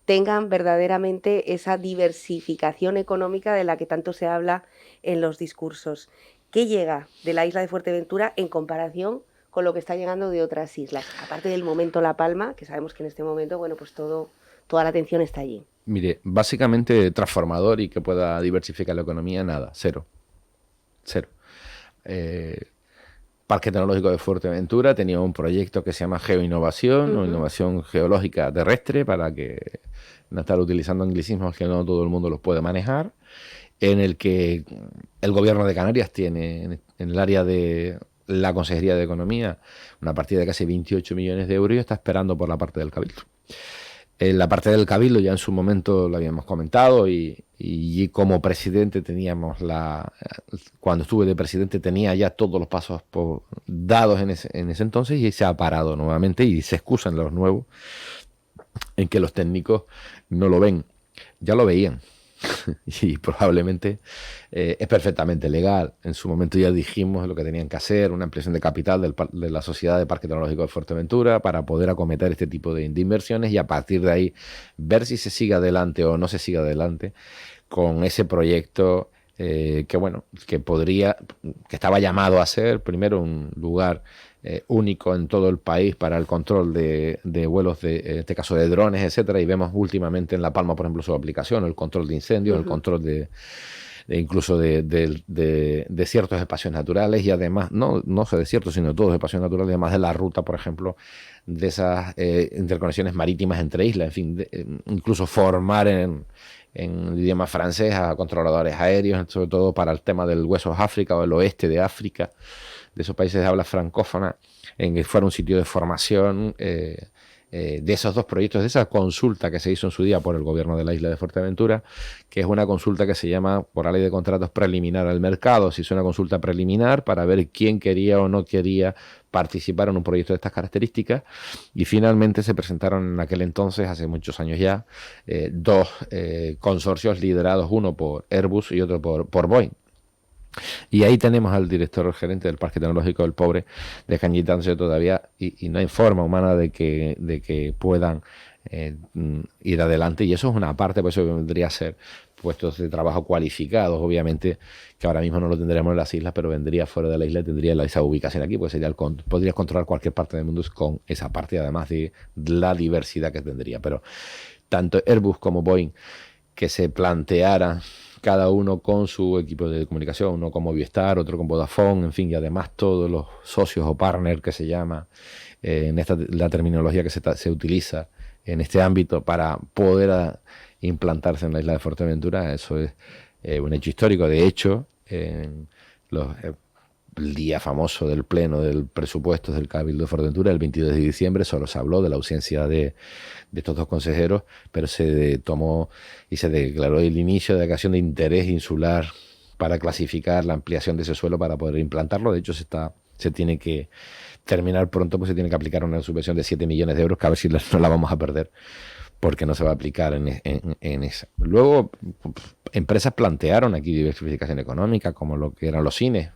tengan verdaderamente esa diversificación económica de la que tanto se habla en los discursos? ¿Qué llega de la isla de Fuerteventura en comparación con lo que está llegando de otras islas? Aparte del momento La Palma, que sabemos que en este momento, bueno, pues toda la atención está allí. Mire, básicamente transformador y que pueda diversificar la economía, nada, cero. Parque Tecnológico de Fuerteventura tenía un proyecto que se llama Geoinnovación o Innovación Geológica Terrestre, para que no estar utilizando anglicismos que no todo el mundo los puede manejar, en el que el Gobierno de Canarias tiene en el área de la Consejería de Economía una partida de casi 28 millones de euros y está esperando por la parte del Cabildo. La parte del Cabildo ya en su momento lo habíamos comentado y como presidente cuando estuve de presidente tenía ya todos los pasos dados en ese entonces y se ha parado nuevamente y se excusan los nuevos en que los técnicos no lo ven. Ya lo veían y probablemente es perfectamente legal. En su momento ya dijimos lo que tenían que hacer, una ampliación de capital de la Sociedad de Parque Tecnológico de Fuerteventura para poder acometer este tipo de inversiones y a partir de ahí ver si se sigue adelante o no se sigue adelante con ese proyecto que estaba llamado a ser primero un lugar único en todo el país para el control de vuelos, en este caso de drones, etcétera, y vemos últimamente en La Palma, por ejemplo, su aplicación, el control de incendios, el control incluso de ciertos espacios naturales y además, no de ciertos, sino de todos los espacios naturales, además de la ruta, por ejemplo, de esas interconexiones marítimas entre islas, en fin, incluso formar en idioma francés a controladores aéreos, sobre todo para el tema del West of Africa o el oeste de África, de esos países de habla francófona, en que fuera un sitio de formación de esos dos proyectos, de esa consulta que se hizo en su día por el gobierno de la isla de Fuerteventura, que es una consulta que se llama, por la ley de contratos, preliminar al mercado. Se hizo una consulta preliminar para ver quién quería o no quería participar en un proyecto de estas características y finalmente se presentaron en aquel entonces, hace muchos años ya, dos consorcios liderados, uno por Airbus y otro por Boeing. Y ahí tenemos al director gerente del Parque Tecnológico del Pobre descañitándose todavía y no hay forma humana de que puedan ir adelante, y eso es una parte, por eso vendría a ser puestos de trabajo cualificados, obviamente, que ahora mismo no lo tendríamos en las islas, pero vendría fuera de la isla y tendría esa ubicación aquí, pues podrías controlar cualquier parte del mundo con esa parte, además de la diversidad que tendría. Pero tanto Airbus como Boeing, que se planteara cada uno con su equipo de comunicación, uno con Movistar, otro con Vodafone, en fin, y además todos los socios o partners que se llama la terminología que se utiliza en este ámbito para poder implantarse en la isla de Fuerteventura, eso es un hecho histórico. De hecho, el día famoso del pleno del presupuesto del Cabildo de Fuerteventura, el 22 de diciembre, solo se habló de la ausencia de estos dos consejeros, pero se tomó y se declaró el inicio de declaración de interés insular para clasificar la ampliación de ese suelo para poder implantarlo. De hecho, se tiene que terminar pronto, pues se tiene que aplicar una subvención de 7 millones de euros, que a ver si no la vamos a perder, porque no se va a aplicar en esa. Luego, empresas plantearon aquí diversificación económica, como lo que eran los cines.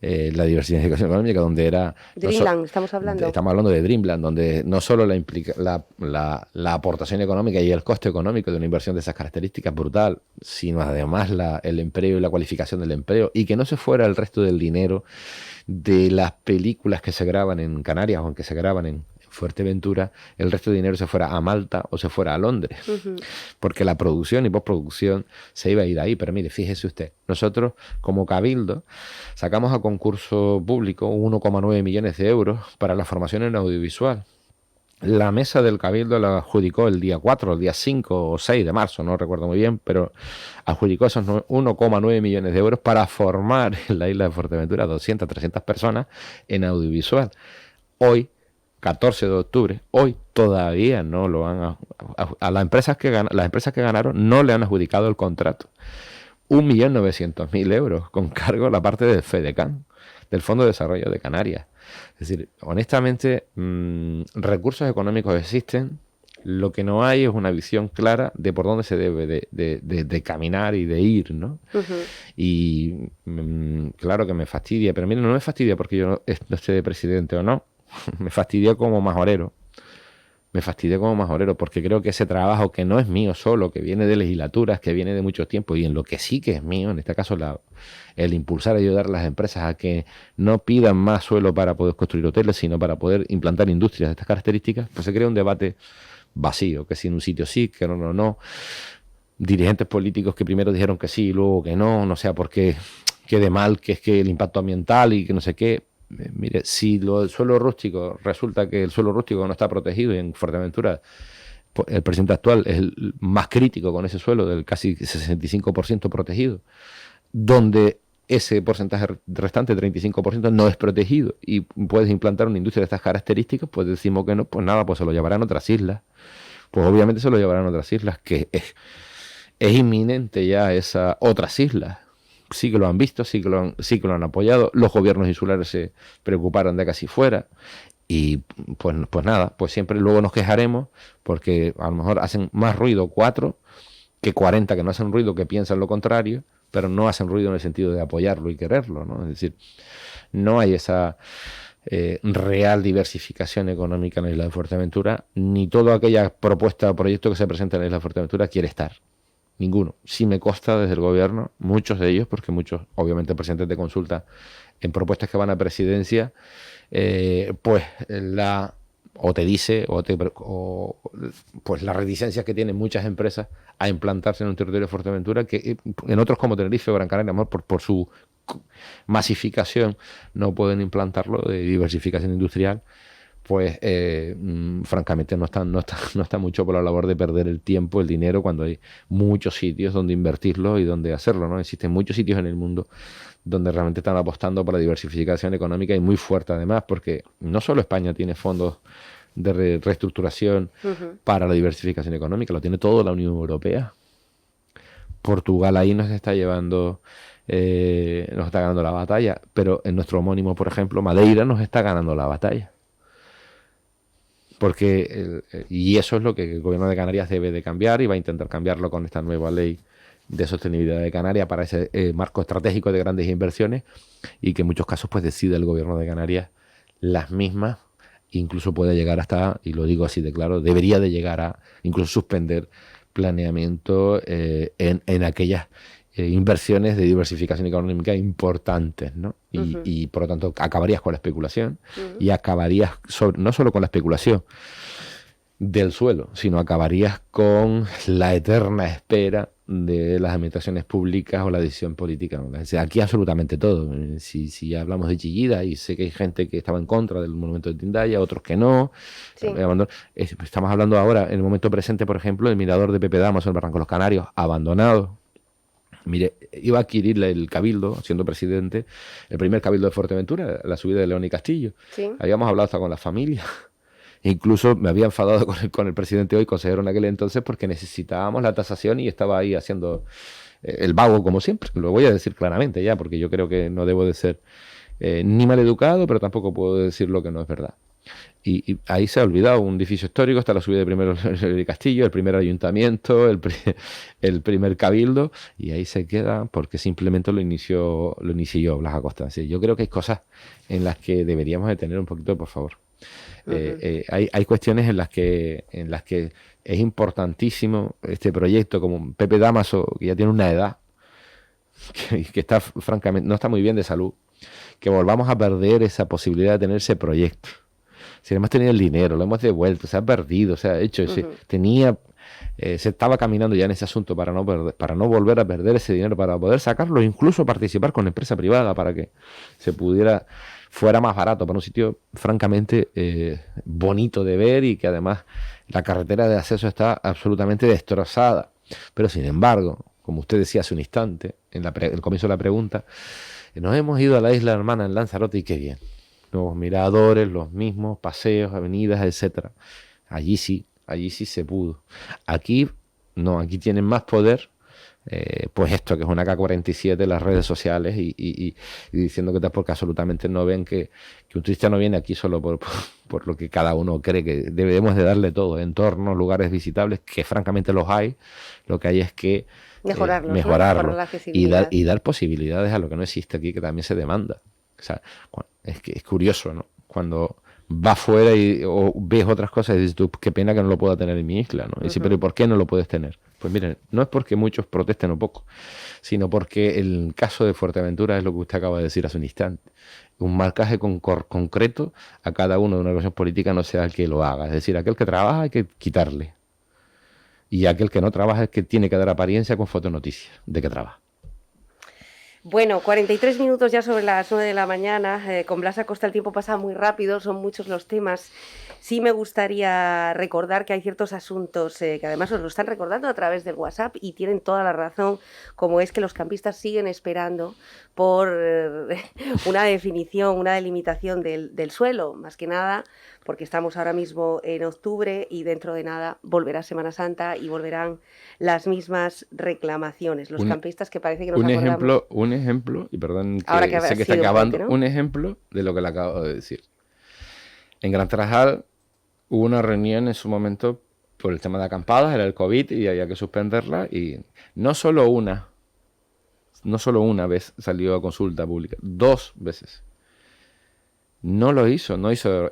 La diversificación económica, donde era Dreamland, estamos hablando de Dreamland, donde no solo la aportación económica y el coste económico de una inversión de esas características brutal, sino además el empleo y la cualificación del empleo, y que no se fuera el resto del dinero de las películas que se graban en Canarias, aunque se graban en Fuerteventura, el resto de dinero se fuera a Malta o se fuera a Londres, porque la producción y postproducción se iba a ir ahí. Pero mire, fíjese usted, nosotros como Cabildo sacamos a concurso público 1,9 millones de euros para la formación en audiovisual. La mesa del Cabildo la adjudicó el día 4, el día 5 o 6 de marzo, no recuerdo muy bien, pero adjudicó esos 1,9 millones de euros para formar en la isla de Fuerteventura 200, 300 personas en audiovisual. Hoy, 14 de octubre, hoy todavía no lo han a las empresas que ganaron no le han adjudicado el contrato. 1.900.000 euros con cargo a la parte del FEDECAN, del Fondo de Desarrollo de Canarias. Es decir, honestamente, recursos económicos existen, lo que no hay es una visión clara de por dónde se debe de caminar y de ir, ¿no? Y claro que me fastidia, pero mira, no me fastidia porque yo no esté de presidente o no. Me fastidia como majorero. Porque creo que ese trabajo, que no es mío solo, que viene de legislaturas, que viene de mucho tiempo, y en lo que sí que es mío, en este caso el impulsar y ayudar a las empresas a que no pidan más suelo para poder construir hoteles, sino para poder implantar industrias de estas características, pues se crea un debate vacío, que si en un sitio sí, que no. Dirigentes políticos que primero dijeron que sí y luego que no sea porque quede mal, que es que el impacto ambiental y que no sé qué. Mire, si el suelo rústico, resulta que el suelo rústico no está protegido, y en Fuerteventura el presidente actual es el más crítico con ese suelo, del casi 65% protegido, donde ese porcentaje restante, 35%, no es protegido, y puedes implantar una industria de estas características, pues decimos que no, pues nada, pues se lo llevarán a otras islas. Pues obviamente se lo llevarán a otras islas, que es inminente ya esas otras islas. Sí que lo han visto, sí que lo han apoyado. Los gobiernos insulares se preocuparon de que así fuera. Y pues nada, pues siempre luego nos quejaremos porque a lo mejor hacen más ruido 4 que 40 que no hacen ruido, que piensan lo contrario, pero no hacen ruido en el sentido de apoyarlo y quererlo, ¿no? Es decir, no hay esa real diversificación económica en la isla de Fuerteventura, ni toda aquella propuesta o proyecto que se presenta en la isla de Fuerteventura quiere estar. Ninguno. Sí me consta desde el gobierno, muchos de ellos, porque muchos, obviamente, presidentes de consulta en propuestas que van a presidencia, pues las reticencias que tienen muchas empresas a implantarse en un territorio de Fuerteventura, que en otros como Tenerife o Gran Canaria, por su masificación, no pueden implantarlo, de diversificación industrial. Pues francamente no está mucho por la labor de perder el tiempo, el dinero, cuando hay muchos sitios donde invertirlo y donde hacerlo, ¿no? Existen muchos sitios en el mundo donde realmente están apostando por la diversificación económica, y muy fuerte además, porque no solo España tiene fondos de reestructuración para la diversificación económica, lo tiene toda la Unión Europea. Portugal ahí nos está ganando la batalla, pero en nuestro homónimo, por ejemplo, Madeira nos está ganando la batalla. Y eso es lo que el gobierno de Canarias debe de cambiar, y va a intentar cambiarlo con esta nueva ley de sostenibilidad de Canarias para ese marco estratégico de grandes inversiones, y que en muchos casos pues decide el gobierno de Canarias las mismas, incluso puede llegar hasta, y lo digo así de claro, debería de llegar a incluso suspender planeamiento en aquellas inversiones de diversificación económica importantes, ¿no? Y por lo tanto acabarías con la especulación y acabarías no solo con la especulación del suelo, sino acabarías con la eterna espera de las administraciones públicas o la decisión política. O sea, aquí absolutamente todo. Si hablamos de Chillida, y sé que hay gente que estaba en contra del monumento de Tindaya, otros que no. Sí. Estamos hablando ahora, en el momento presente, por ejemplo, del mirador de Pepe Damaso en el Barranco de los Canarios, abandonado. Mire, iba a adquirir el Cabildo, siendo presidente, el primer Cabildo de Fuerteventura, la subida de León y Castillo. Sí. Habíamos hablado hasta con la familia. Incluso me había enfadado con el presidente hoy, consejero en aquel entonces, porque necesitábamos la tasación y estaba ahí haciendo el vago como siempre. Lo voy a decir claramente ya, porque yo creo que no debo de ser ni maleducado, pero tampoco puedo decir lo que no es verdad. Y ahí se ha olvidado un edificio histórico, está la subida de primero el Castillo, el primer ayuntamiento, el primer cabildo, y ahí se queda porque simplemente lo inició yo, Blas Acosta. Así, yo creo que hay cosas en las que deberíamos de tener un poquito, por favor. Hay cuestiones en las que es importantísimo este proyecto, como Pepe Damaso, que ya tiene una edad, que está francamente, no está muy bien de salud, que volvamos a perder esa posibilidad de tener ese proyecto. Si hemos tenido el dinero, lo hemos devuelto, se ha perdido, se ha hecho, se estaba caminando ya en ese asunto para no volver a perder ese dinero, para poder sacarlo, incluso participar con empresa privada para que fuera más barato, para un sitio francamente bonito de ver, y que además la carretera de acceso está absolutamente destrozada. Pero sin embargo, como usted decía hace un instante, en el comienzo de la pregunta, nos hemos ido a la isla hermana en Lanzarote, y qué bien. Nuevos miradores, los mismos paseos, avenidas, etcétera. Allí sí se pudo. Aquí no, aquí tienen más poder, pues esto que es una K-47, las redes sociales, y diciendo que tal, porque absolutamente no ven que un turista no viene aquí solo por lo que cada uno cree, que debemos de darle todo, entornos, lugares visitables, que francamente los hay. Lo que hay es que mejorarlo, y dar posibilidades a lo que no existe aquí, que también se demanda. O sea, es curioso, ¿no? Cuando vas fuera o ves otras cosas y dices tú, qué pena que no lo pueda tener en mi isla, ¿no? Y dices, pero ¿y por qué no lo puedes tener? Pues miren, no es porque muchos protesten un poco, sino porque el caso de Fuerteventura es lo que usted acaba de decir hace un instante. Un marcaje concreto a cada uno de una organización política no sea el que lo haga. Es decir, aquel que trabaja hay que quitarle. Y aquel que no trabaja es que tiene que dar apariencia con fotonoticias de que trabaja. Bueno, 43 minutos ya sobre las 9 de la mañana. Con Blas Acosta el tiempo pasa muy rápido, son muchos los temas. Sí me gustaría recordar que hay ciertos asuntos que además nos lo están recordando a través del WhatsApp, y tienen toda la razón, como es que los campistas siguen esperando por una definición, una delimitación del suelo, más que nada porque estamos ahora mismo en octubre y dentro de nada volverá Semana Santa y volverán las mismas reclamaciones. Los campistas que parece que nos acordamos. Un ejemplo, y perdón que sé que está acabando, ¿no? Un ejemplo de lo que le acabo de decir. En Gran Tarajal hubo una reunión en su momento por el tema de acampadas, era el COVID y había que suspenderla, y no solo una vez salió a consulta pública, 2 veces. No hizo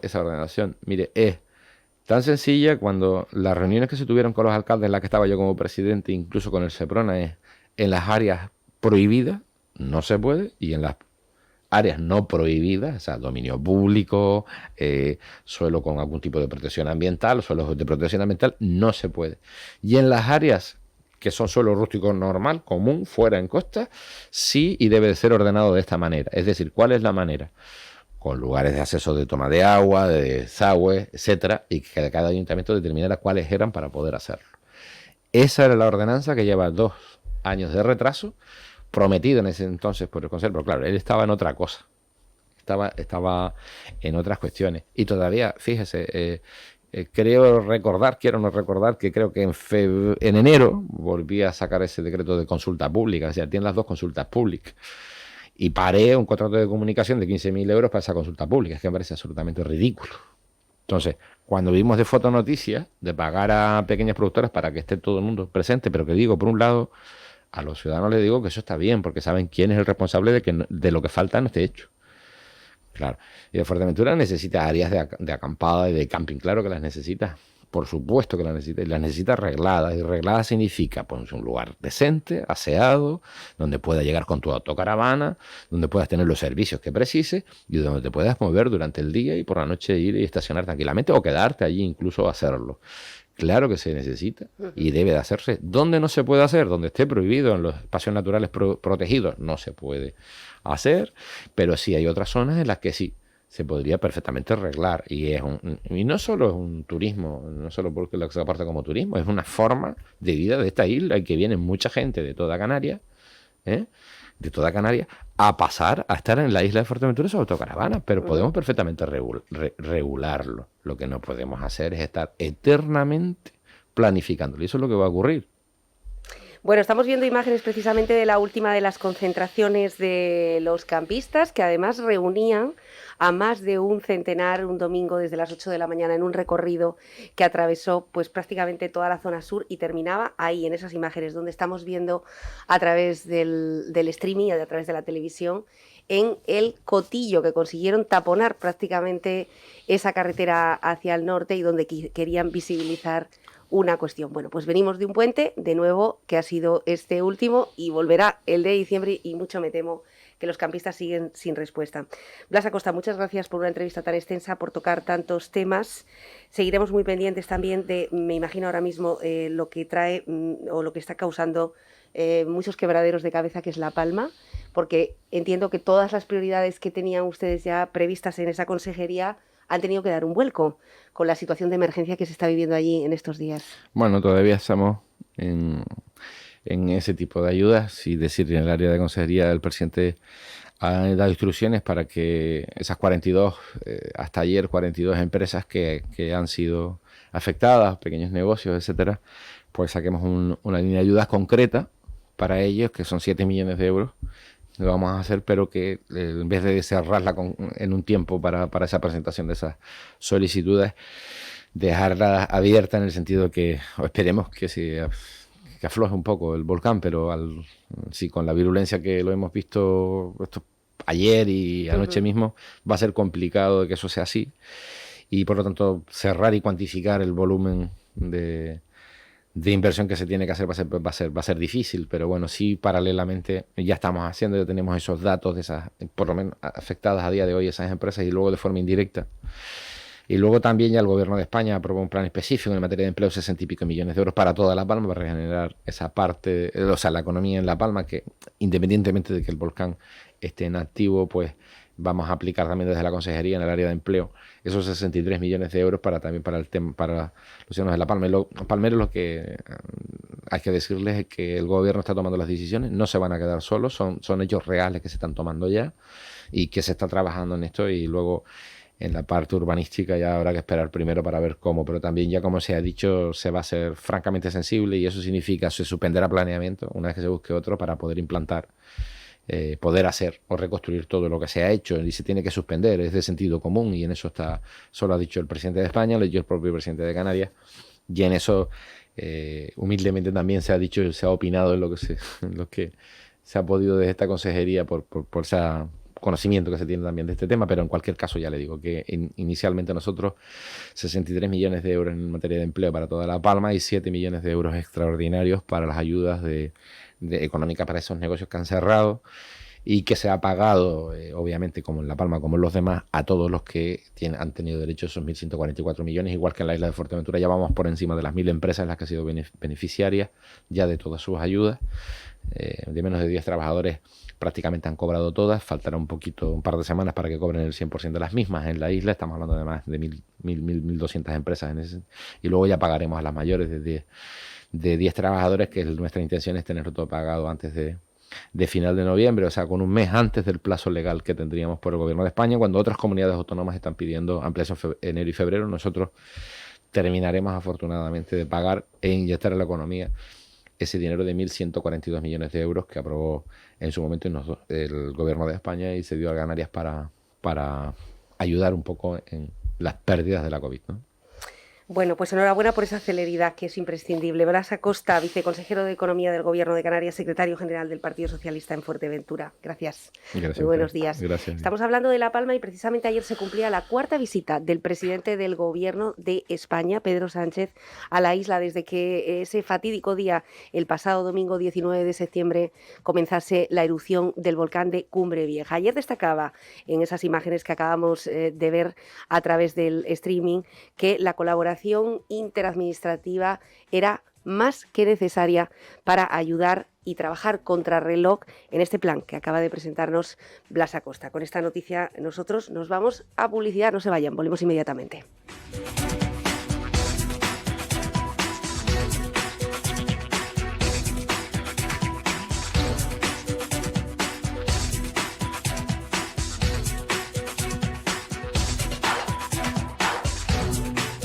esa ordenación. Mire, es tan sencilla cuando las reuniones que se tuvieron con los alcaldes, en las que estaba yo como presidente, incluso con el SEPRONA, es en las áreas prohibidas, no se puede, y en las áreas no prohibidas, o sea, dominio público, suelo con algún tipo de protección ambiental, suelos de protección ambiental, no se puede. Y en las áreas que son suelo rústico normal, común, fuera en costa, sí, y debe de ser ordenado de esta manera. Es decir, ¿cuál es la manera? Con lugares de acceso de toma de agua, de desagüe, etcétera, y que cada ayuntamiento determinara cuáles eran para poder hacerlo. Esa era la ordenanza que lleva 2 años de retraso, prometida en ese entonces por el Consejo, pero claro, él estaba en otra cosa, estaba en otras cuestiones. Y todavía, fíjese, quiero no recordar que creo que en enero volví a sacar ese decreto de consulta pública, o sea, tiene las 2 consultas públicas. Y paré un contrato de comunicación de 15.000 euros para esa consulta pública. Es que me parece absolutamente ridículo. Entonces, cuando vimos de fotonoticias, de pagar a pequeñas productoras para que esté todo el mundo presente, pero que digo, por un lado, a los ciudadanos les digo que eso está bien, porque saben quién es el responsable de lo que falta no esté hecho. Claro. Y de Fuerteventura necesita áreas de acampada y de camping, claro que las necesita. Por supuesto que las necesita, y las necesita arregladas. Y arregladas significa pues, un lugar decente, aseado, donde puedas llegar con tu autocaravana, donde puedas tener los servicios que precises y donde te puedas mover durante el día y por la noche ir y estacionar tranquilamente o quedarte allí incluso a hacerlo. Claro que se necesita y debe de hacerse. ¿Dónde no se puede hacer? Donde esté prohibido, en los espacios naturales protegidos, no se puede hacer, pero sí hay otras zonas en las que sí se podría perfectamente arreglar. Y no solo es un turismo, no solo porque lo que se aparta como turismo, es una forma de vida de esta isla y que viene mucha gente de toda Canarias, de toda Canarias, a pasar a estar en la isla de Fuerteventura en su autocaravana, pero podemos perfectamente regularlo. Lo que no podemos hacer es estar eternamente planificándolo, y eso es lo que va a ocurrir. Bueno, estamos viendo imágenes precisamente de la última de las concentraciones de los campistas, que además reunían a más de un centenar un domingo desde las 8 de la mañana en un recorrido que atravesó pues prácticamente toda la zona sur y terminaba ahí, en esas imágenes donde estamos viendo a través del streaming y a través de la televisión, en el Cotillo, que consiguieron taponar prácticamente esa carretera hacia el norte y donde querían visibilizar una cuestión. Bueno, pues venimos de un puente, de nuevo, que ha sido este último y volverá el de diciembre y mucho me temo que los campistas siguen sin respuesta. Blas Acosta, muchas gracias por una entrevista tan extensa, por tocar tantos temas. Seguiremos muy pendientes también de, me imagino ahora mismo, lo que trae o lo que está causando muchos quebraderos de cabeza, que es La Palma, porque entiendo que todas las prioridades que tenían ustedes ya previstas en esa consejería han tenido que dar un vuelco con la situación de emergencia que se está viviendo allí en estos días. Bueno, todavía estamos en ese tipo de ayudas. Y decir, en el área de consejería el presidente ha dado instrucciones para que esas 42, hasta ayer 42 empresas que han sido afectadas, pequeños negocios, etcétera, pues saquemos una línea de ayudas concreta para ellos, que son 7 millones de euros. Lo vamos a hacer, pero que en vez de cerrarla en un tiempo para esa presentación de esas solicitudes, dejarla abierta en el sentido que, o esperemos que afloje un poco el volcán, pero sí, con la virulencia que lo hemos visto ayer y anoche mismo, va a ser complicado de que eso sea así. Y por lo tanto, cerrar y cuantificar el volumen de inversión que se tiene que hacer va a ser difícil, pero bueno, sí, paralelamente ya estamos haciendo, ya tenemos esos datos de esas, por lo menos afectadas a día de hoy esas empresas, y luego de forma indirecta. Y luego también ya el gobierno de España aprobó un plan específico en materia de empleo, 60 y pico millones de euros para toda La Palma, para regenerar esa parte, o sea, la economía en La Palma, que independientemente de que el volcán esté en activo, pues vamos a aplicar también desde la consejería en el área de empleo esos 63 millones de euros también para el tema, para los ciudadanos de La Palma. Y los palmeros, lo que hay que decirles es que el gobierno está tomando las decisiones, no se van a quedar solos, son hechos reales que se están tomando ya y que se está trabajando en esto, y luego en la parte urbanística ya habrá que esperar primero para ver cómo, pero también ya, como se ha dicho, se va a ser francamente sensible, y eso significa se suspenderá planeamiento una vez que se busque otro para poder implantar, poder hacer o reconstruir todo lo que se ha hecho, y se tiene que suspender, es de sentido común, y en eso solo ha dicho el presidente de España, lo ha dicho el propio presidente de Canarias, y en eso humildemente también se ha dicho, se ha opinado en lo que se ha podido desde esta consejería por ese conocimiento que se tiene también de este tema. Pero en cualquier caso ya le digo que inicialmente nosotros 63 millones de euros en materia de empleo para toda La Palma y 7 millones de euros extraordinarios para las ayudas económicas para esos negocios que han cerrado, y que se ha pagado, obviamente, como en La Palma, como en los demás, a todos los que han tenido derecho a esos 1.144 millones, igual que en la isla de Fuerteventura. Ya vamos por encima de las 1.000 empresas en las que han sido beneficiarias ya de todas sus ayudas. De menos de 10 trabajadores prácticamente han cobrado todas, faltará un par de semanas para que cobren el 100% de las mismas en la isla. Estamos hablando de más de 1.200 empresas y luego ya pagaremos a las mayores de 10 trabajadores, que nuestra intención es tenerlo todo pagado antes de final de noviembre, o sea, con un mes antes del plazo legal que tendríamos por el gobierno de España. Cuando otras comunidades autónomas están pidiendo ampliación enero y febrero, nosotros terminaremos afortunadamente de pagar e inyectar en la economía ese dinero de 1.142 millones de euros que aprobó en su momento el gobierno de España y se dio a Canarias para ayudar un poco en las pérdidas de la COVID, ¿no? Bueno, pues enhorabuena por esa celeridad que es imprescindible. Blas Acosta, viceconsejero de Economía del Gobierno de Canarias, secretario general del Partido Socialista en Fuerteventura. Gracias. Gracias. Muy buenos días. Gracias. Estamos hablando de La Palma y precisamente ayer se cumplía la cuarta visita del presidente del Gobierno de España, Pedro Sánchez, a la isla desde que ese fatídico día, el pasado domingo 19 de septiembre, comenzase la erupción del volcán de Cumbre Vieja. Ayer destacaba en esas imágenes que acabamos de ver a través del streaming que la colaboración interadministrativa era más que necesaria para ayudar y trabajar contrarreloj en este plan que acaba de presentarnos Blas Acosta. Con esta noticia nosotros nos vamos a publicidad, no se vayan, volvemos inmediatamente.